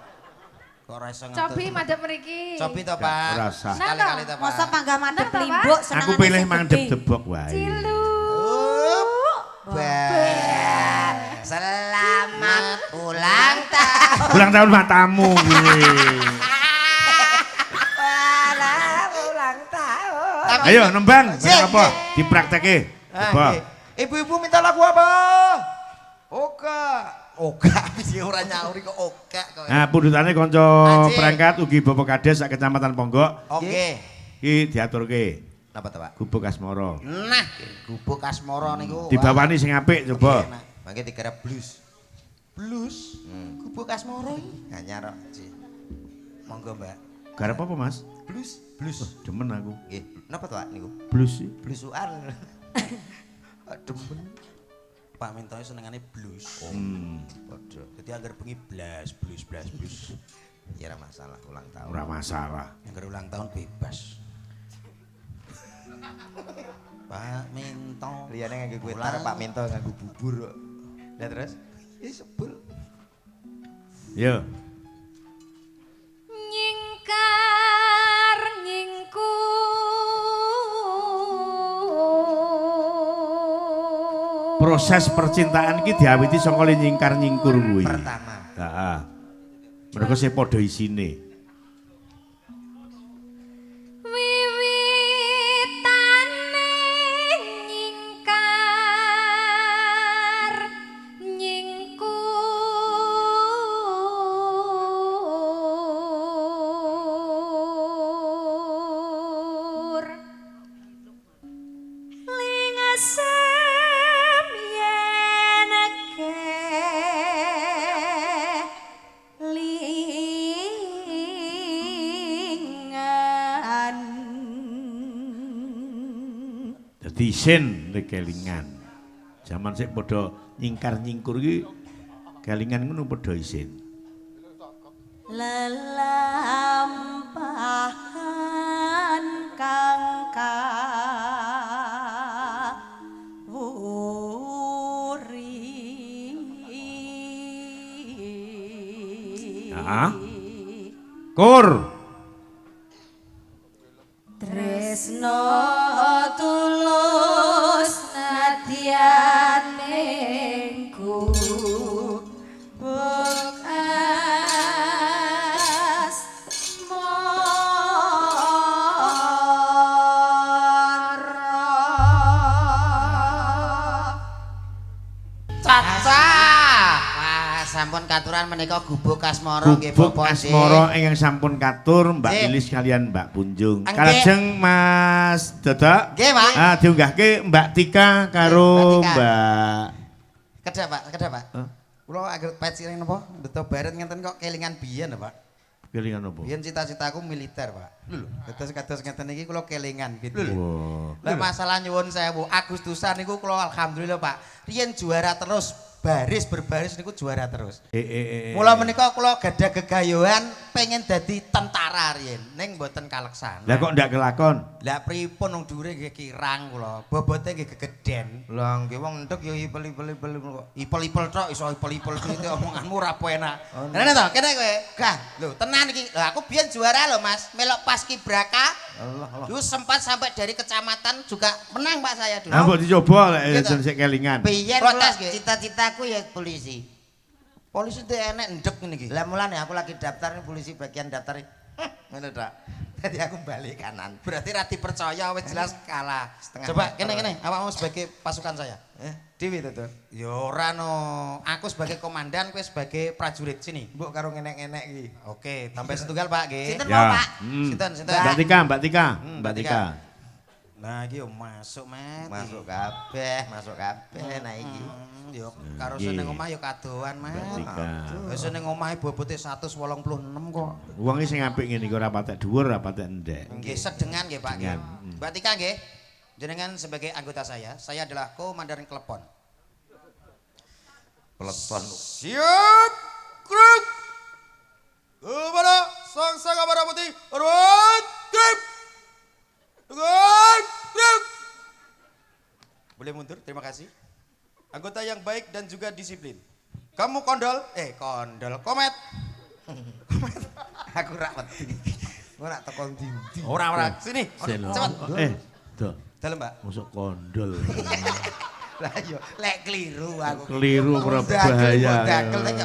Kok ora iso Cobi madhep mriki. Cobi to, Gak, Pak. ora usah. Sekali-kali to, Pak. Masa panggah madhep Nah, Pak. limbuk Aku pilih mandhep debok wae. Cilu. Selamat ulang tahun. Ulang tahun matamu kuwi. Selamat ulang tahun. Ayo nembang, Nggih, apa? nggih. Dipraktekke. Ah, Coba. nggih. Ibu-ibu minta lagu apa? Oka. Oka sih ora nyauri kok oka kok. Nah, pundutane kanca Anjing. perangkat ugi Bapak Kades sak Kecamatan Ponggok. Oke. Iki diaturke. Apa to, Pak? Gubuk Asmara. Nah, gubuk Asmara niku. Dibawani sing apik coba. Mangke digarap blues. Blues. Gubuk Asmara iki. Anyar. Monggo, Mbak. Garap apa, Mas? Blues. Blues. Demen aku. Nggih. Napa to, Pak niku? Blues sih. Bluesuan. Demen. Pak Mintoe senengane blues. Waduh. Dadi anggar bengi blas. Ya ora masalah ulang tahun. Ora masalah. Anggar ulang tahun bebas. Pak Minto. Liyane nganggo kue tar, Pak Minto nganggo bubur kok. Lah terus? Ya sebel. Yo. Nyingkar nyingkur. Proses percintaan iki diawiti saka nyingkar nyingkur kuwi. Pertama. Heeh. Mergo sing padha isine. Wiwitane nyingkar nyingkur. Lingasem yen lingan. Dadi isin nek kelingan. Zaman sik padha nyingkar nyingkur iki kelingan ngono padha isin. Lelampahan kang kawuri. Heeh. Kur. Tresno tulus nadyan nengku bekas mara. Caca. Wah, sampun katuran menika gubuk Asmara nggih Gubuk Bapak. Asmara ingkang sampun katur Mbak Nggih. Lilis kalian Mbak Punjung. Nggih. Kalajeng Mas Dodok. Nggih, Pak. Ah diunggahke Mbak Tika karo Mbak Tika. Mbak Kedah, Pak, kedah, Pak. Hah? Kula agar pet sireng napa? Beto baret ngenten kok kelingan biyen, Pak. kelingan apa? Biyen cita-citaku militer, Pak. Lho, kados ngeten iki kula kelingan gitu. Wah. Lah masalah nyuwun sewu, Agustusan niku kula alhamdulillah, Pak. Riyen juara terus, berbaris niku juara terus. Mula menika kula gadah gegayohan pengen dadi tentara riyen, ning mboten kaleksan. Lah kok ndak kelakon? Lah pripun wong dhuwure nggih kirang kula, bobote nggih gegeden. Lah nggih wong entuk ya ipel-ipel kok. Ipel-ipel tok iso ipel-ipel iki omonganmu ora penak. Ngene to, kene kowe. Gah, lho tenan iki. Lah aku biyen juara lho Mas, melok Paskibraka. Allah. Dulu sempat sampai dari kecamatan juga menang Pak saya dulu. Ah mbok dicoba lek Gitu. jen sik kelingan. Biyen Protes, kula nggih. cita-citaku ya polisi. Polisi itu enek ndek ngene iki. Lah mulane aku lagi daftar nih polisi bagian daftar. Ngono tok. Jadi aku balik kanan. Berarti ra dipercaya wis jelas kalah. Setengah Coba meter. kene awakmu sebagai pasukan saya. Dewi to. Ya ora no. Aku sebagai komandan, kowe sebagai prajurit sini. Mbok karo ngenek-ngenek iki. Oke, tambah setunggal Pak nggih. Sinten Ya. mau, Pak? Sinten? Mbak Tika, Mbak Tika. Mbak Mbak Tika. Tika. Nah, iki yo masuk, Met. Masuk kabeh nah iki. Yo karo Nggih. seneng omah yo kadoan, Met. Mbak Tika. Wis seneng omahe bobote 186 kok. Wong iki sing apik ngene iki ora patek dhuwur, ora patek endek. Nggih, sedengan nggih Pak nggih. Sedengan. Mbak Tika nggih. Jenengan sebagai anggota saya adalah komandan Klepon. Peleton. Siap, kruk. Kepada sang Sabara Putih, Arwan, kruk. Dengan kruk. Boleh mundur, terima kasih. Anggota yang baik dan juga disiplin. Kamu kondol, komet. Aku rak wedi. Gua nak tekon dindi. Ora, sini. Seno. Cepat. Dok. Dalam Mbak. Masuk kondol. Lah iya, lek keliru aku. Keliru ora Dakel, bahaya. dakel, lek.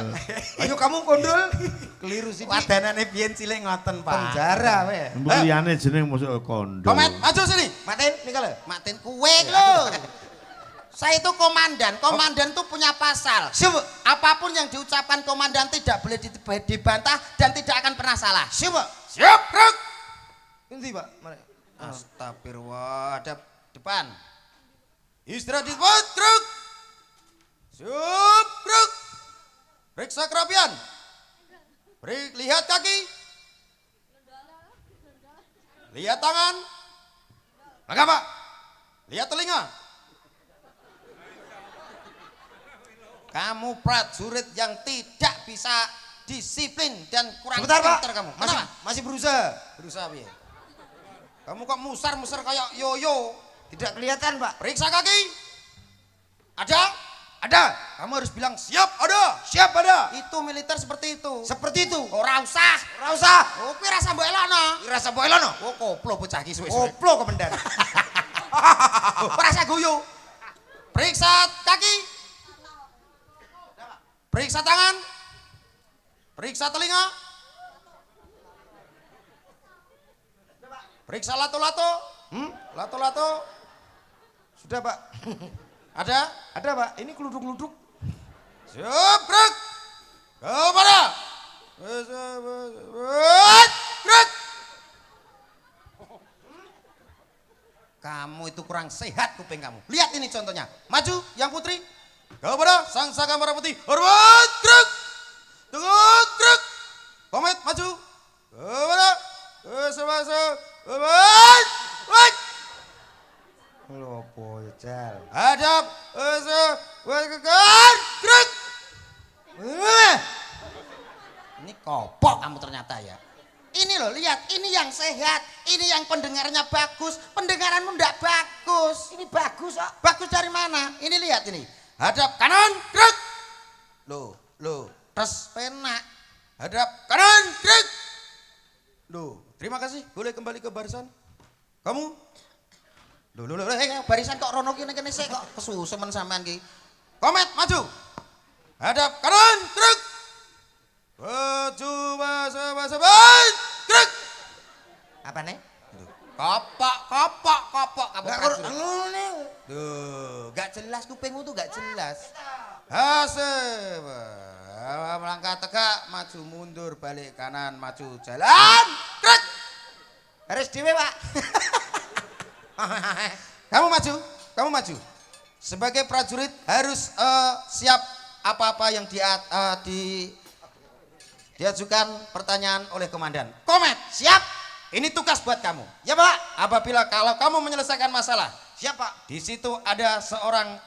Ayo kamu kondol. Keliru sih. Wadanane biyen cilik ngoten, Pak. Penjara we. Mbok liyane jeneng mosok kondo. Komet, maju sini. Matin nika lho. Matin kue lo. Saya itu komandan. Komandan tuh punya pasal. Siapa? Apapun yang diucapkan komandan tidak boleh dibantah dan tidak akan pernah salah. Siapa? Siap, Ruk. Endi, Pak? Mana? Astagfirullah, ada depan. Istirahat di tempat, Ruk. Siap, Ruk. Periksa kerapian. Lihat kaki. Lihat tangan. Maka Pak. Lihat telinga. Kamu prajurit yang tidak bisa disiplin dan kurang Sebentar, Pak. pinter kamu. Masih, Kenapa? masih berusaha. Berusaha piye? Kamu kok musar-musar kayak yoyo? Tidak kelihatan, Pak. Periksa kaki. Ada? Ada. Kamu harus bilang siap ada. Siap ada. Itu militer seperti itu. Seperti itu. Ora usah. Ora usah. Oh, kuwi rasa mbok elokno. Rasa mbok elono. Oh, koplo bocah iki suwe-suwe. Koplo komandan. Ora rasa guyu. Periksa kaki. Periksa tangan. Periksa telinga. Periksa lato-lato. Lato-lato. Sudah, Pak. Ada? Ada, Pak. Ini keluduk-keluduk. Siap, Ruk. Kepada. Ruk. Kamu itu kurang sehat kuping kamu. Lihat ini contohnya. Maju, yang putri. Kepada sang saka merah putih. Hormat, Ruk. Tegak, Ruk. Komet, maju. Kepada. Hormat. Ruk. Lho, bocah. Hadap. Ruk. Ini kopok kamu ternyata ya. Ini loh, lihat, ini yang sehat, ini yang pendengarnya bagus, pendengaranmu ndak bagus. Ini bagus, Pak. Bagus dari mana? Ini lihat ini. Hadap kanan, krek. Loh, tes penak. Hadap kanan, krek. Loh, terima kasih. Boleh kembali ke barisan. Kamu? Loh, barisan kok rono kene sik kok kesusumen sampean ki. Komet maju. Hadap kanan, krek. Maju, basa, krek. Apa nih? Kopok kamu Enggak prajurit. ngene. Duh, gak jelas kupingmu tuh gak jelas. Asep. Melangkah tegak, maju mundur, balik kanan, maju jalan. Krek. Harus dhewe, Pak. Kamu maju. Sebagai prajurit harus siap apa-apa yang diajukan pertanyaan oleh komandan. Komet, siap. Ini tugas buat kamu. Ya, Pak. Apabila kalau kamu menyelesaikan masalah, Siap, Pak. di situ ada seorang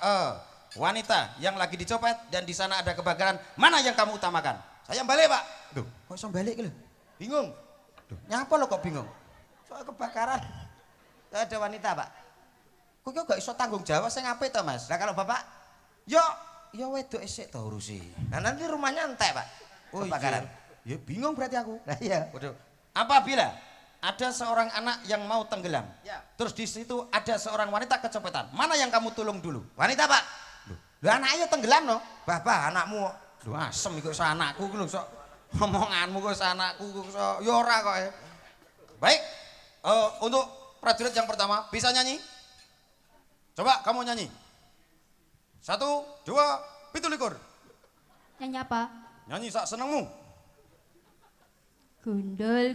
wanita yang lagi dicopet dan di sana ada kebakaran. Mana yang kamu utamakan? Saya balik, Pak. Duh, kok iso balik lho? Bingung. Duh, nyapa lo kok bingung? Soal kebakaran. Ada wanita, Pak. Kok gak iso tanggung jawab sing apik to, Mas? Nah, kalau Bapak, Yo, ya wedok esik to urusi. nah nanti rumahnya entek, Pak. Kebakaran. Ya bingung berarti aku. Nah, iya. Waduh. Apabila ada seorang anak yang mau tenggelam, Ya. terus di situ ada seorang wanita kecopetan, mana yang kamu tolong dulu? Wanita, Pak. Lah anaknya tenggelam no? Bapak, anakmu. Duh asem iku sak anakku ku lho sok omonganmu kok sak anakku kok sok ya ora kok. Baik. Untuk prajurit yang pertama bisa nyanyi? Coba kamu nyanyi. 1, 2, 17. Nyanyi apa? Nyanyi sak senengmu. Gundul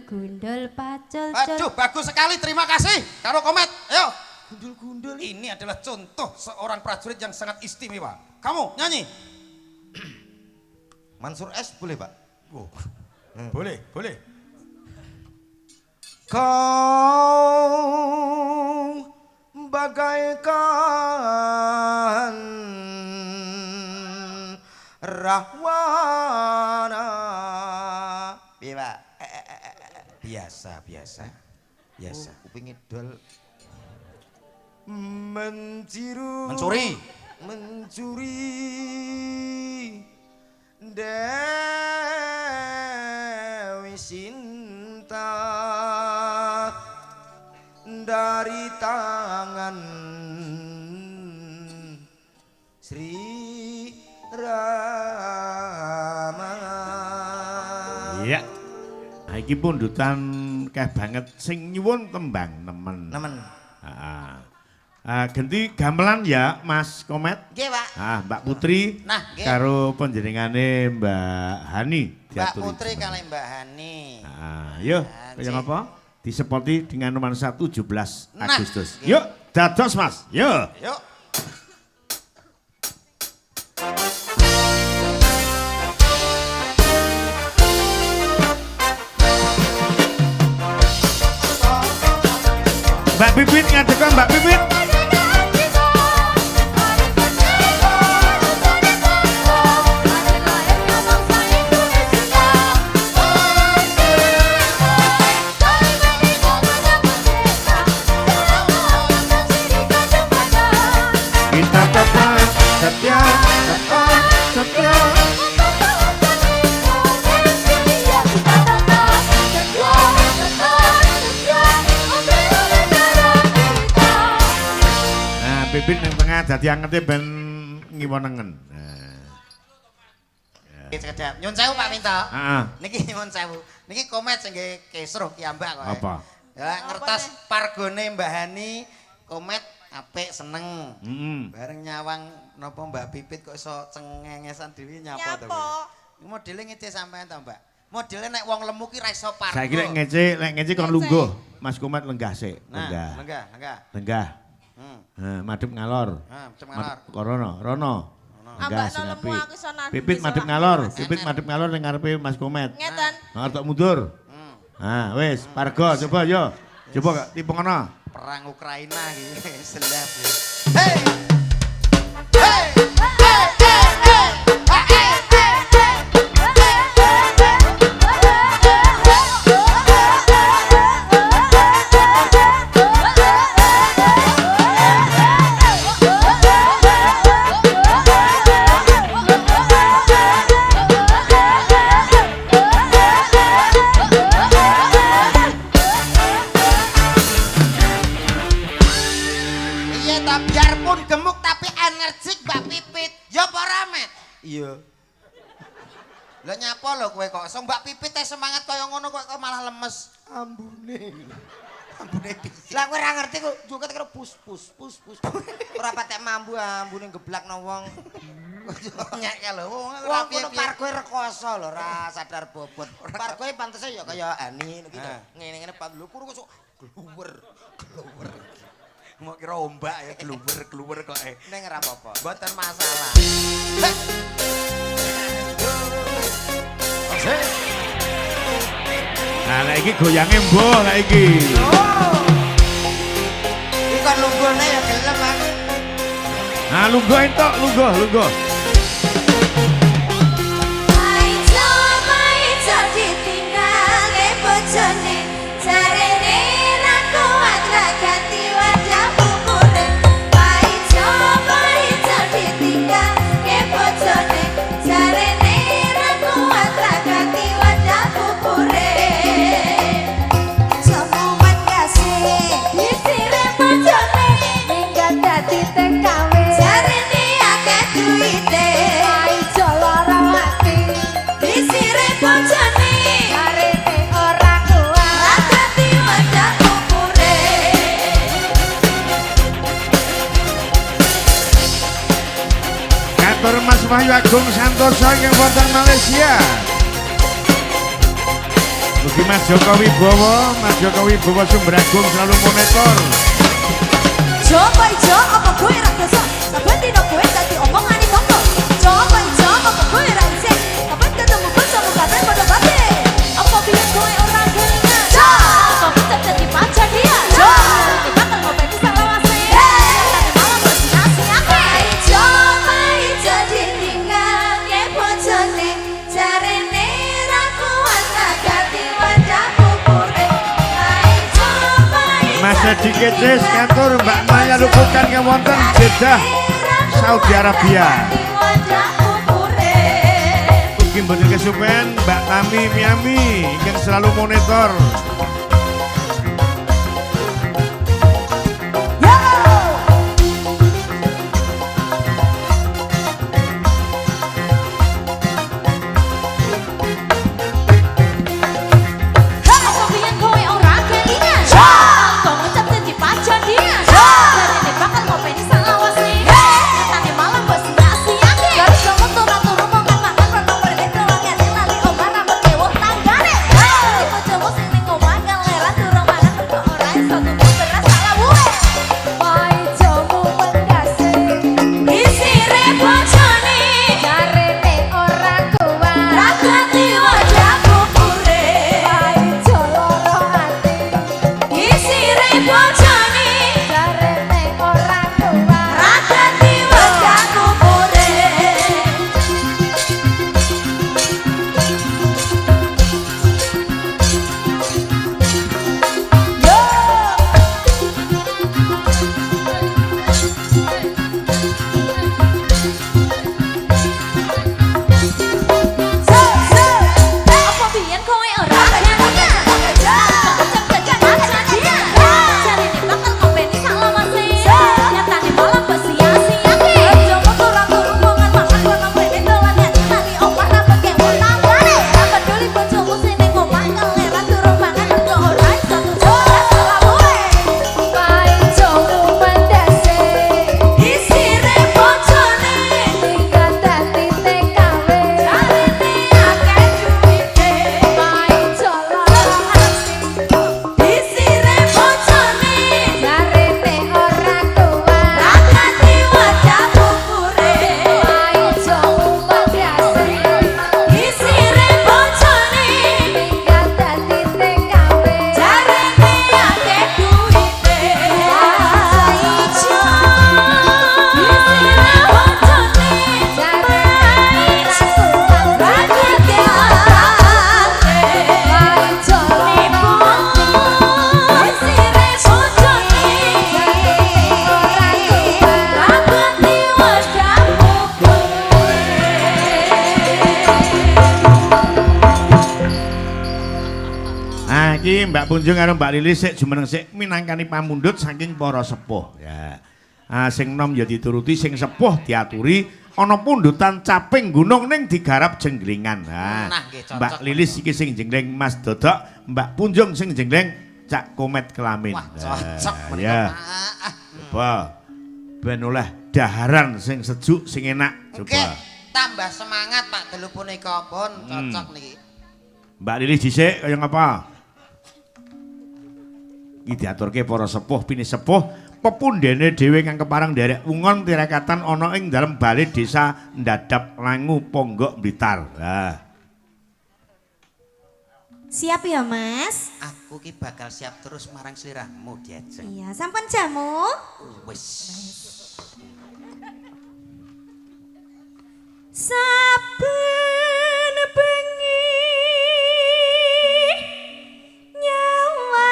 pacul. Aduh, bagus sekali. Terima kasih. Karo Komet. Ayo. Gundul-gundul. Ini adalah contoh seorang prajurit yang sangat istimewa. Kamu nyanyi. Mansur S boleh, Pak? Oh. Boleh. Kau bagaikan rahwana. Piye, Pak? Biasa. Kuping idol. Mencuri Dewi Sinta dari tangan Sri Rama. Iya. Nah, iki pundutan keh banget sing nyuwun tembang nemen. Nemen. Ganti gamelan ya Mas Komet. Nggih, Pak. Mbak Putri Nah, nggih. karo panjenengane Mbak Hani. Mbak diaturi Putri jenengan. kali Mbak Hani. Yuk, Nah, kaya Cik. apa? Disepoti dengan nuansa 17 Nah, Agustus. nggih. Yuk, dados Mas. Yuk. Yuk. Mbak Pipit ngadeka Mbak Pipit. Kita tetap setia, tetap setia. Nah, Pipit yang tengah dadi angete ben ngiwonengen. Nggih sekedap. Nyun sewu Pak Minto. Heeh. Niki nyun sewu. Niki komet sing nggih kesruh kiambak kok. Apa? Ya ngertos pargone Mbah Hani komet apik seneng. Bareng nyawang napa Mbak Pipit kok iso cengengesan dhewe nyapa to. Iki modele ngece sampean to, Mbak. Modele nek wong lemu ki ra iso pargo. Saiki lek ngece kon lungguh. Mas Komet lenggah sik. Nah, Lenggah. lenggah. Lenggah. Madhep ngalor. Cem ngalor. Rono. Lenggah sing lemu apik. aku iso nandhi Pipit iso madhep lak ngalor. Mas. Pipit madhep ngalor ning ngarepe Mas Komet. Ngeten. Arep mundur. Wis, pargo coba yo. Coba tipe ngono. Perang Ukraina iki selap. Hey! Hey! Iya ta biarpun gemuk tapi energik Mbak Pipit. Ya apa Ramet? Iya. Lah nyapa lho kowe kok so Mbak Pipit teh semangat kaya ngono kok malah lemes. Ambune. Ambune piye? Lah kowe ora ngerti kok joget karo pus. Ora patek mambu ambune geblakno wong. Nyek lho. Wong ngono parkoe rekoso lho ora sadar bobot. Parkoe pantese ya kaya Ani gitu. Ngene-ngene pat lho kuru kok gluwer. Mau kira ombak ya keluar kok Neng ora apa-apa. Mboten masalah. Nah, lek iki goyange mbuh lek iki. Iki kon lunggone ya gelem aku. Nah, lungguh entok, lungguh. Kantor Mas Wahyu Agung Santoso yang wonten Malaysia. Mugi Mas Joko Wibowo Sumber Agung selalu monitor. Joko ijo apa gue ra kersa, saben dino gue dadi omongane tonggo. Joko ijo apa gue ra isih, kapan ketemu bocah kabeh padha bae. Apa biyen gue ora kelingan. Apa bisa jadi pacar dia? Kita bakal ngopeni salawase. Tapi malah bersinasi akeh. Joko ijo ditinggal ke bojone, jarene ra kuat ganti wajah kupure. Mas Edi Kecis kantor Mbak Maya Lupukan yang wonten Jeddah Saudi Arabia. Ugi mboten kesupen Mbak Tami Miami yang selalu monitor. Mbak Punjung karo Mbak Lilis sik jumeneng sik minangkani pamundhut saking para sepuh. Ya. Sing nom ya dituruti, sing sepuh diaturi, ana pundutan caping gunung ning digarap jenglingan. Nah, nggih, cocok. Mbak Lilis iki sing jengleng Mas Dodok, Mbak Punjung sing jengleng Cak Komet Kelamin. Wah, cocok Nah, menika. ya. Pak. Coba ben oleh daharan sing sejuk sing enak. Oke, Coba. tambah semangat Pak telu punika pun cocok niki. Mbak Lilis dhisik kaya ngapa? Iki diaturke para sepuh pini sepuh pepundhene dhewe kang keparang derek ungon tirakatan ana ing dalem bale desa Ndadap Langu Ponggok Blitar. Nah, Siap ya, Mas? Aku ki bakal siap terus marang sliramu diajeng. Iya, sampun jamu. Wis. Saben bengi nyawa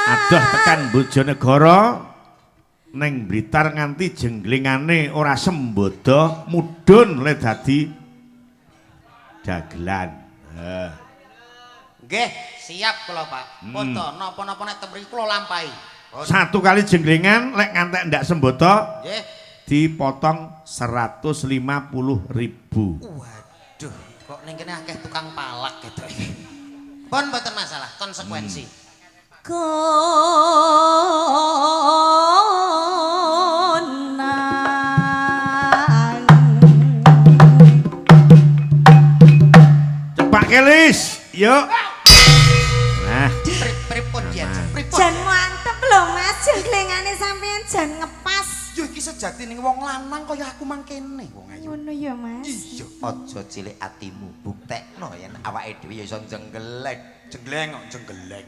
adoh tekan Bojonegoro ning Blitar nganti jenglingane ora sembodo mudhun le dadi dagelan. Nggih, siap kula Pak. Ponto napa-napa nek temriki kula lampahi. Satu kali jenglingan lek ngantek ndak sembodo Nggih. dipotong 150.000. Waduh, kok ning kene akeh tukang palak gitu. Pun mboten masalah, konsekuensi. Konang Cepak kelis, yuk. Nah, Pripun diajeng? Pripun? jan mantep lho Mas, jenglengane sampean jan ngepas. Yo iki sejati ning wong lanang kaya aku mangkene wong ayu. Ngono ya Mas. Iya, aja cilik atimu, buktekno yen awake dhewe ya iso jenggelek. Jenggleng kok jenggelek.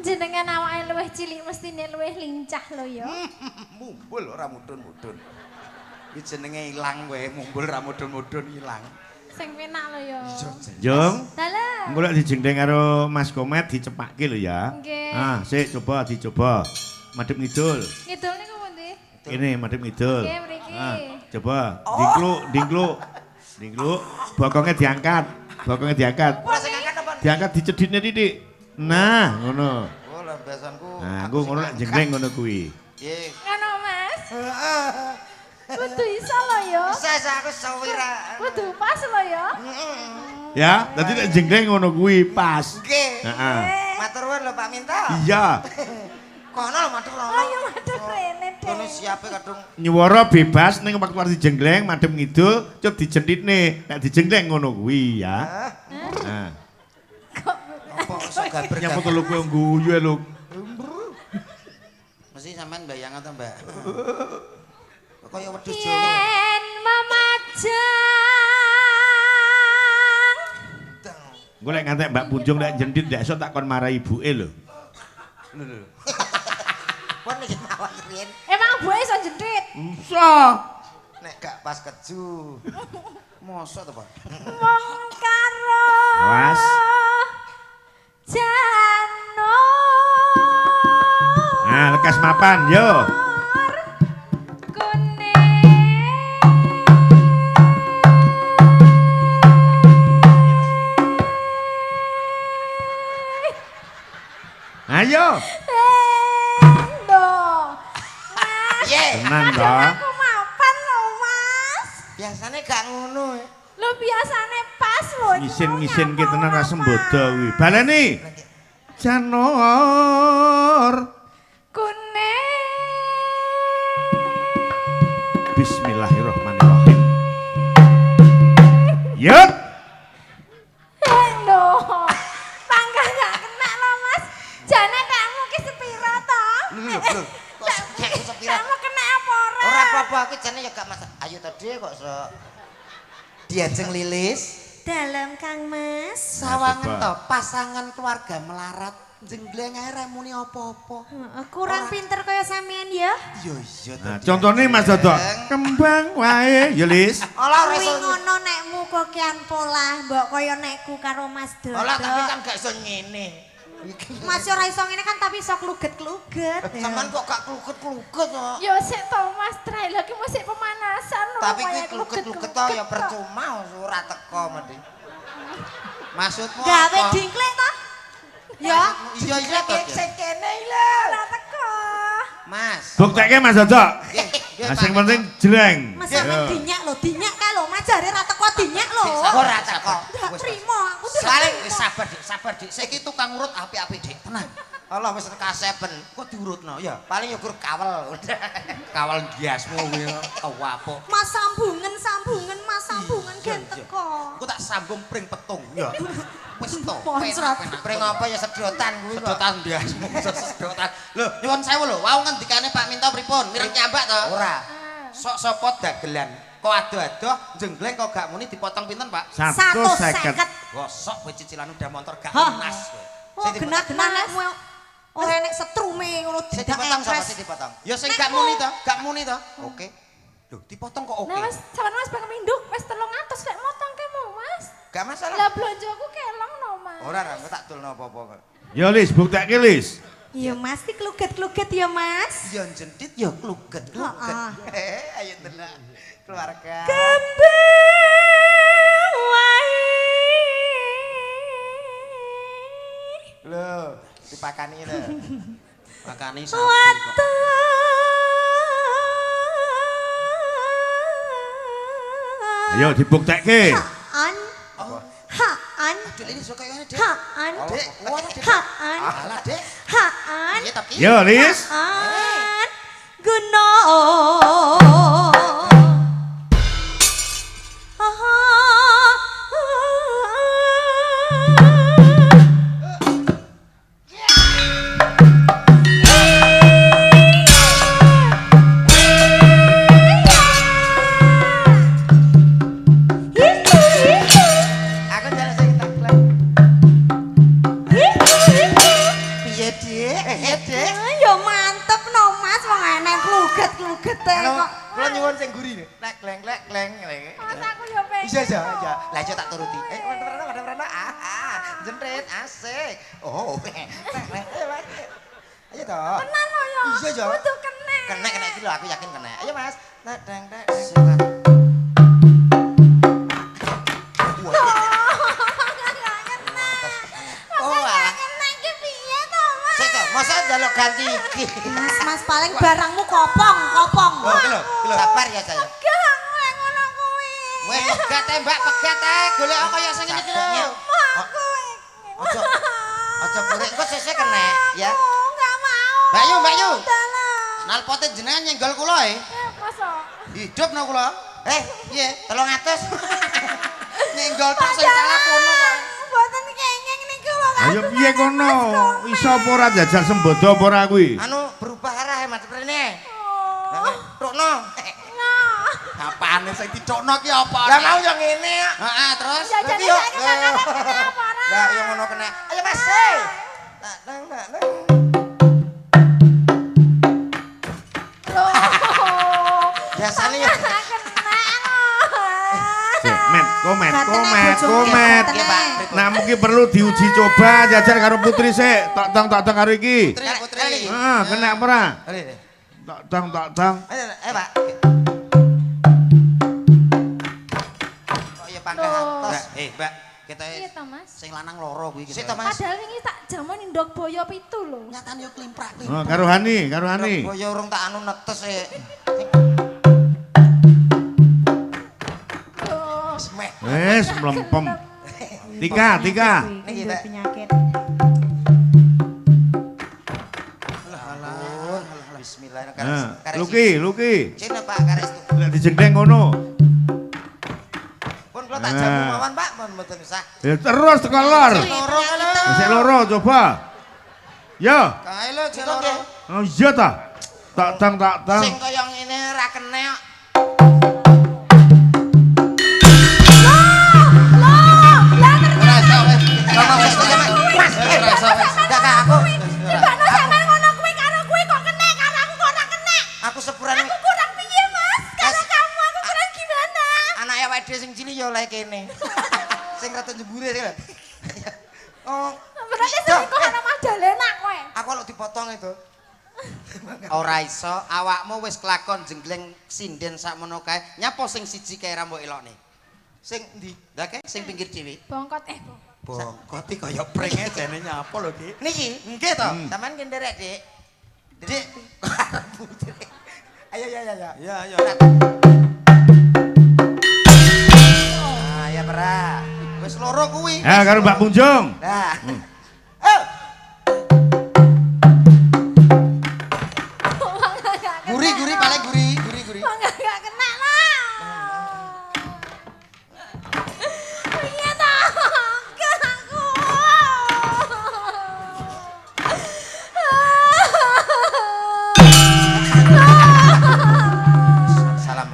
Jenengan awake luwih cilik mestine luwih lincah lho ya. Mumbul ora mudhun-mudhun. Iki jenenge ilang kowe, mumbul ora mudhun-mudhun ilang. Sing penak lho ya. Jung. Dalah. Engko lek dijengleng karo Mas Komet dicepakke lho ya. Nggih. Ah, sik coba dicoba. Madhep ngidul. Ngidul niku pundi? Ini madhep ngidul. Nggih, mriki. Coba dingkluk. Bokongnya diangkat. Ora sing angkat apa? Diangkat dicedhitne titik. Nah, ngono. Oh, lambasanku. Nah, engko ngono lek jengleng ngono kuwi. Nggih. Ngono Mas. Kudu iso lho ya. Bisa aku sawira. Kudu pas lho ya. Ya, dadi lek jengleng ngono kuwi pas. Nggih. Heeh. Matur nuwun lho Pak Minto. Iya. Kono lho matur nuwun. Ayo madhep rene Kono deh. siape kadung. Nyuwara bebas ning waktu arep dijengleng madhep ngidul, cep dijendhitne. Nek dijengleng ngono kuwi ya. Nah, Apa iso gambar nyapa telu kowe ngguyu lho. Mesti sampean bayang to, Mbak. Kok kaya wedhus Jawa. Yen memajang Engko lek ngantek Mbak Punjung lek jendhit ndak iso tak kon marahi ibuke lho. Pun iki mawon riyen emang buah iso jendrit. Iso. nek gak pas keju. Mosok to, Pak? Wong karo Awas. Jano. Nah, lekas mapan yo. Ayo. Piye? Tenan to. Aku mapan lho, Mas. Biasane gak ngono. Lho biasane pas lho. Ngisin-ngisin ki tenan ra sembodo kuwi. Baleni. Janor. Bismillahirrahmanirrahim. Yuk. Lho. Pangkah gak kena lho, Mas. Jane kamu ki sepira to? Lho, kok sekek sepira? Kamu kena apa ora? Ora apa-apa, aku jane ya gak masak. Ayo tadi kok diajeng lilis. Dalam Kang Mas. Sawangan coba. to, pasangan keluarga melarat. Jenggleng ae ra muni apa-apa. Kurang pinter kaya sampean ya. Iya iya. Nah, contohnya Mas Dodok, kembang wae, ya Lis. Olah ora Kuwi iso. ngono nekmu kok kian pola, mbok kaya nekku karo Mas Dodo. Olah tapi kan gak iso ngene. Mas ora iso ngene kan tapi iso kluget-kluget. ya. Sampean kok gak kluget-kluget kok. Yo sik to Mas Trai lagi musik pemanasan lho. Tapi kuwi kayak kluget-kluget to ya percuma ora teko mending. Maksudmu Gawe apa? dingklek to? Ya. Iya iya to. Sing kene lho. Ora teko. Mas. Buktekke Mas Ojo. Nggih, nggih, Nah, sing Pak. penting jreng. Mas Ya. sampean dinyak lho, dinyak kae lho. Mas jare ra teko dinyak lho. Ora teko. Ndak trimo aku tidak Saling trimo. sabar Dik, sabar Dik. Saiki tukang urut apik-apik Dik. Tenang. Allah wis kasepen. Kok diurutno ya? Paling yo gur kawel. Kawal giasmu kuwi apa? Mas sambungan Mas sambungan gen teko. Aku tak sambung pring petung ya. Wis to. Ponsrat. Pring apa ya sedotan kuwi kok. Sedotan giasmu, sedotan. Lho, nyuwun sewu lho, wau ngendikane Pak Minto pripun? Mireng nyambak to? Ora. Sok sapa dagelan. Kok ado-ado jenggleng kok gak muni dipotong pinten, Pak? 150. Gosok kowe cicilan udah motor gak Hah. lunas kowe. Oh, genah-genah nek ora enek setrume ngono Sing tidak dipotong sapa empres. sing dipotong? Ya sing gak muni to, gak muni to. Oke. Loh, dipotong kok oke. Nah, Mas, sampean Mas bakal minduk wis 300 lek motong kemu, Mas. Gak masalah. Lah blonjoku kelong no, Mas. Ora ra, tak tulno apa-apa kok. Ya Lis, buktekke Lis. Iya Mas, iki kluget-kluget ya Mas. Ya jendit ya kluget. Heeh. Ayo tenan. Keluarga. Lho, dipakani lho. Makane sapi kok. Ayo dibuktekke. Haan. Haan. Dek ini suka ngene, Dek. Haan. Dek, Haan. alah, Dek. Haan. Iya tapi. Ya Lis. Haan. Guna. Aku jalan sing tak klep. Piye, Dik? Piye, Dik? Ya mantep no Mas, wong enek kluget-klugete Anu, kok. kula nyuwun sing gurih. Lek kleng lek kleng. Mas aku yo pengen. Iya, iya, iya. Lah aja tak turuti. Mana. Jentret asik. Oh. Ayo, Mas. Ayo toh. Tenan lo yo. Iya, iya. Kudu kena. Kena iki lho, aku yakin kena. Ayo, Mas. Dang. Oh, alah. Kena iki piye to, Mas? Sik to, masa njaluk ganti iki. Mas paling barangmu kopong. Oh, iki lho. Sabar ya saya. Gak aku lek ngono kuwi. Weh, pegat tembak pegat golek kaya sing ngene iki lho. Ojo. Ojo burek kok sesek kena ya. Enggak mau. Mbak Yu. Dalah. Nalpote jenengan nyenggol kula Masa? Hidup no kula. Piye? 300. Nyenggol tok sing salah kono kok. Mboten kenging niku lho. Ayo piye kono? Iso apa ora jajal sembodo apa ora kuwi? Anu berubah arah Mas Prene. Oh. Trukno. Apane sing dicokno ki apa? Lah mau yo ngene. Heeh, terus Ya jadi Yo. saya kena apa ora? Lah yo ngono kena. Ayo Mas. Nang. Biasane yo Sik, komet. Nggih, Pak. Nah, mungkin perlu diuji coba jajal karo putri sik. Tok tong karo iki. Putri. Heeh, kena apa ora? Ayo, Tok tong. Pak. Kok ya pangkat atas. Mbak, kita Iya to, Mas. sing lanang loro kuwi Sik to, Mas. Padahal ini tak jaman ndok boyo pitu lho. Nyatane yo klimprak. Oh, karo Hani. Boyo urung tak anu netes e. Semek. Wes mlempem. Tika. Niki, Pak. Penyakit. Alah. Bismillahirrahmanirrahim. Luki. Cina Pak kares tu. Lek dijendeng ngono. Pun kula tak jamu mawon Pak, pun mboten usah. Ya terus teko lor. Loro lho. Sik loro coba. Yo. Kae lho jeloro. Oh iya ta. Tak tang. Sing kaya ngene ra kena kok. Tibakno sampean ngono kuwi karo kuwi kok kena karo aku kok ora kena. Aku sepuran Aku kurang piye, Mas? Karo kamu aku kurang gimana? anake awake dhewe sing cilik ya oleh kene. Sing rada njembure sih. Oh, Berarti selingkuh ana Madalena kowe. aku lho dipotong itu. Ora iso, awakmu wis kelakon jenggleng sinden sakmono kae. Nyapa sing siji kae ra mbok elokne? Sing ndi? Lah kae sing pinggir dhewe. Bongkot Bokoti kaya pring jane nyapa lho, Dik. Niki, Nggih to? sampean ki nderek, Dik. Dik. Ayo ya ya ya. Ya, ya. Ah, ya pra. Wis loro kuwi. Karo Mbak Punjung. Nah. Oh, Guri paling guri. Enggak kena lah. Iya toh. Ke aku.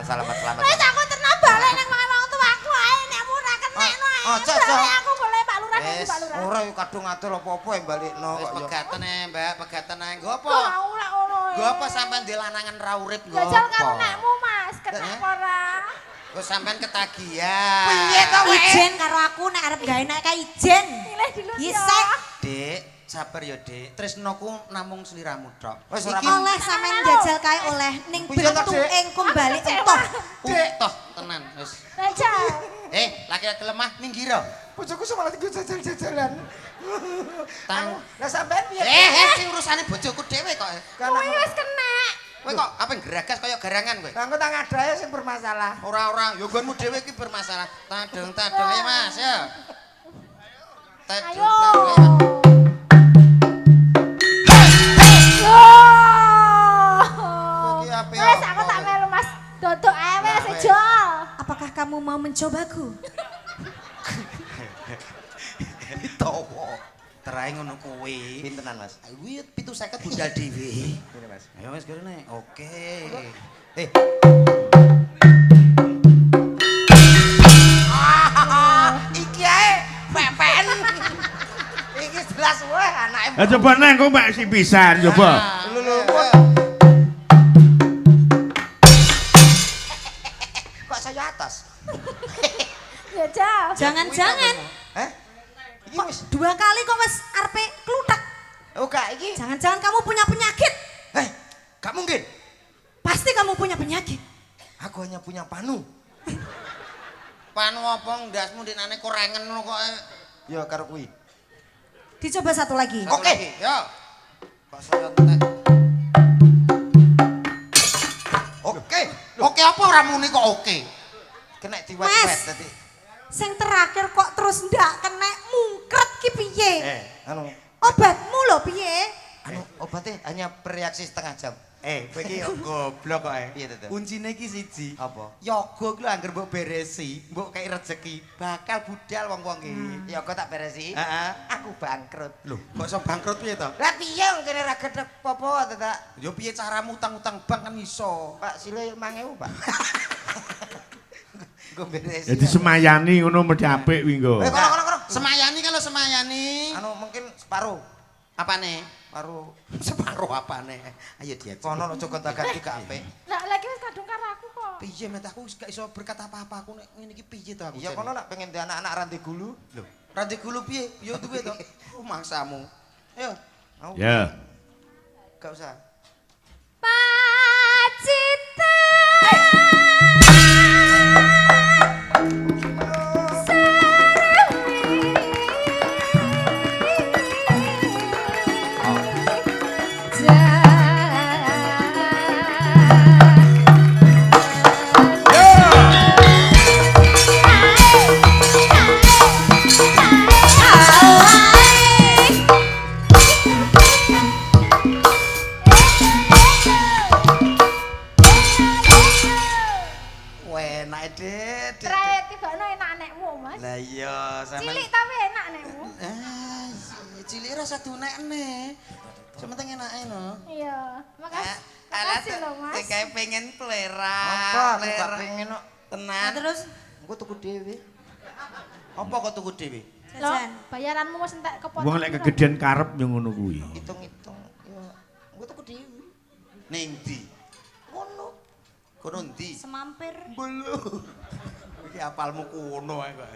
Selamat. Wis aku terna balik nang wong tuaku ae nek ora kena no ae. Ojo. Aku boleh Pak Lurah iki Pak Lurah. Ora kadung ngatur apa-apa yang balikno Wis kok. pegatan Mbak, pegatan ae. Nggo apa? Ora ngono. Nggo apa sampean di lanangan ra urip nggo Jajal karo apa? nekmu Mas, kena ora? Wis sampean ketagihan. Piye to wae? Ijen karo aku nek arep gawe nek kae ijen. Milih dulu ya. Isek. Dik, sabar ya, Dik. Tresnoku namung sliramu tok. Wis ora Oleh sampean jajal kae oleh ning Piye to, bentuk Dik? engkum bali entoh. Toh tenan wis. Jajal. Laki-laki lemah minggir. bojoku malah tinggal jajal-jajalan. Tang. Lah sampean piye? Sing urusane bojoku dhewe kok. Kuwi wis kena. Kowe kok apa geragas kaya garangan kowe? Lah engko tang adae sing bermasalah. Ora, yo nggonmu dhewe iki bermasalah. Tadung ayo Mas, ya. Ayo. Iki ape Wes aku tak melu Mas. Dodok ae wes ejol. Apakah kamu mau mencobaku? Towo. Terae ngono kuwi. Pintenan, Mas? Kuwi 750 budal dhewe. Ngene, Mas. Ayo Mas kene. Oke. Iki ae pepen. Iki jelas wae anake. Coba neng kok mbak si pisan coba. Lho. Kok saya atas? Jajal. Jangan-jangan Heh? Iki wis. 2 kali kok wis arepe kluthek. Oh, gak iki. Jangan-jangan kamu punya penyakit. Gak mungkin. Pasti kamu punya penyakit. Aku hanya punya panu. Panu apa ndasmu dinane korengen ngono kok. Ya karo kuwi. Dicoba satu lagi. Satu Oke. lagi, Yo. Kok saya entek. Oke. Oke apa ora muni kok oke? Kena diwat-wat Mas. tadi. Sing terakhir kok terus ndak kena mungkret ki piye? Anu, Obatmu lho piye? obatnya hanya bereaksi setengah jam. Kowe iki goblok kok. Piye to, Tuh? Kuncine iki siji. Apa? Yoga ku lho anggere mbok beresi, mbok kei rezeki, bakal budal wong-wong iki. Ya kok tak beresi. Heeh. Aku bangkrut. Lho, kok iso bangkrut piye to? Lah piye wong kene ra gedhek apa-apa ta? Ya piye caramu utang-utang bank kan iso. Pak sile 5.000, Pak. Gue beresi. Jadi semayani ngono mesti apik kuwi nggo. Kono. Semayani kalau semayani. Anu mungkin separuh. Apane? Separuh. Separuh apane? Ayo dia. Kono ojo gonta-ganti gak apik. Lah lagi wis kadung karo aku kok. Piye met aku gak iso berkata apa-apa aku nek ngene iki piye to aku. Iya kono nak pengen di anak-anak rantai gulu. Lho, ranti gulu piye? Yo duwe to. Mangsamu. Ayo. Aku Ya. gak usah. Pacita. Enak Dik. Trae tibane enak nekmu, Mas. Lah iya, sampean. Cilik tapi enak nekmu. Cilik ra satu nek-nek. Sementing enake no. Iya. Makasih. Alah, Makasih lho, Mas. kayak pengen plera. Apa? Aku gak pengen kok. Tenan. Terus Aku tuku dhewe. Apa kok tuku dhewe? Loh, jajan. bayaranmu wis entek kepotong. Wong lek kegedean karep yo ngono kuwi. Hitung-hitung. Ya, aku tuku dhewe. Ning ndi? Ngono. Kono ndi? Semampir. Belum. Iki apalmu kuno ae kok.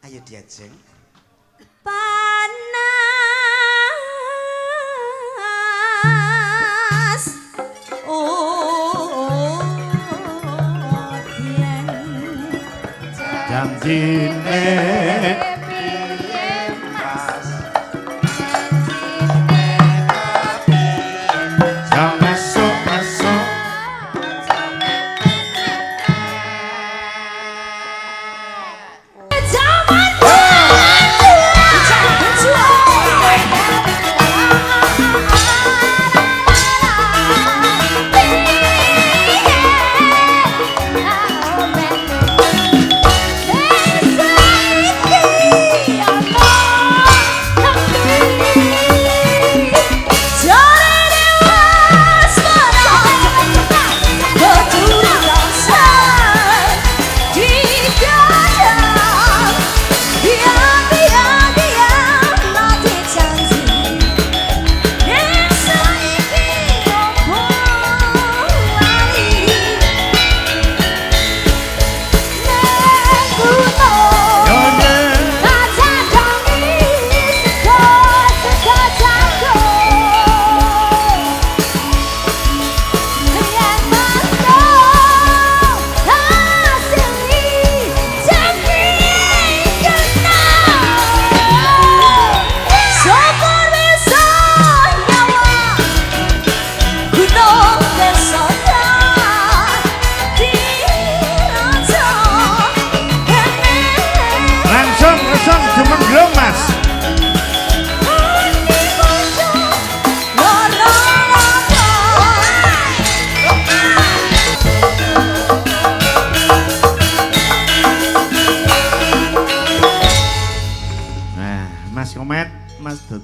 Ayo diajeng. Panas. Oh. Dian. Janjine Piye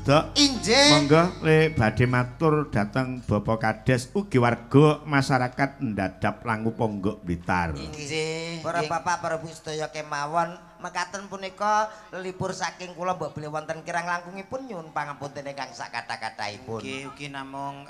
Dok. Injih. Monggo le badhe matur dhateng Bapak Kades ugi warga masyarakat Ndadap Langu Ponggok Blitar. Injih. Para bapak para bu sedaya kemawon mekaten punika lelipur saking kula mbok bilih wonten kirang langkungipun nyuwun pangapunten ingkang sak kathah-kathahipun. Ugi namung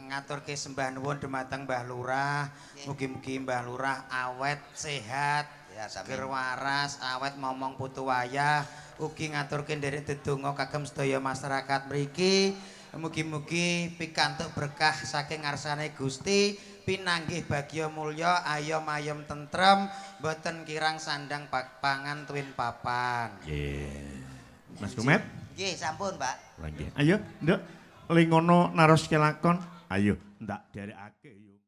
ngaturke sembah nuwun dumateng Mbah Lurah. Mugi-mugi Mbah Lurah awet sehat, seger waras, awet momong putu wayah. Ugi ngaturke nderek dedonga kagem sedaya masyarakat mriki. Mugi-mugi pikantuk berkah saking ngarsane Gusti, pinanggih bagya mulya, ayom-ayom tentrem, boten kirang sandang pangan tuwin papan. Nggih. Mas Kumet? Nggih, sampun, Pak. Nggih. Ayo, Nduk. Lingono naroske lakon. Ayo, ndak derekake yo.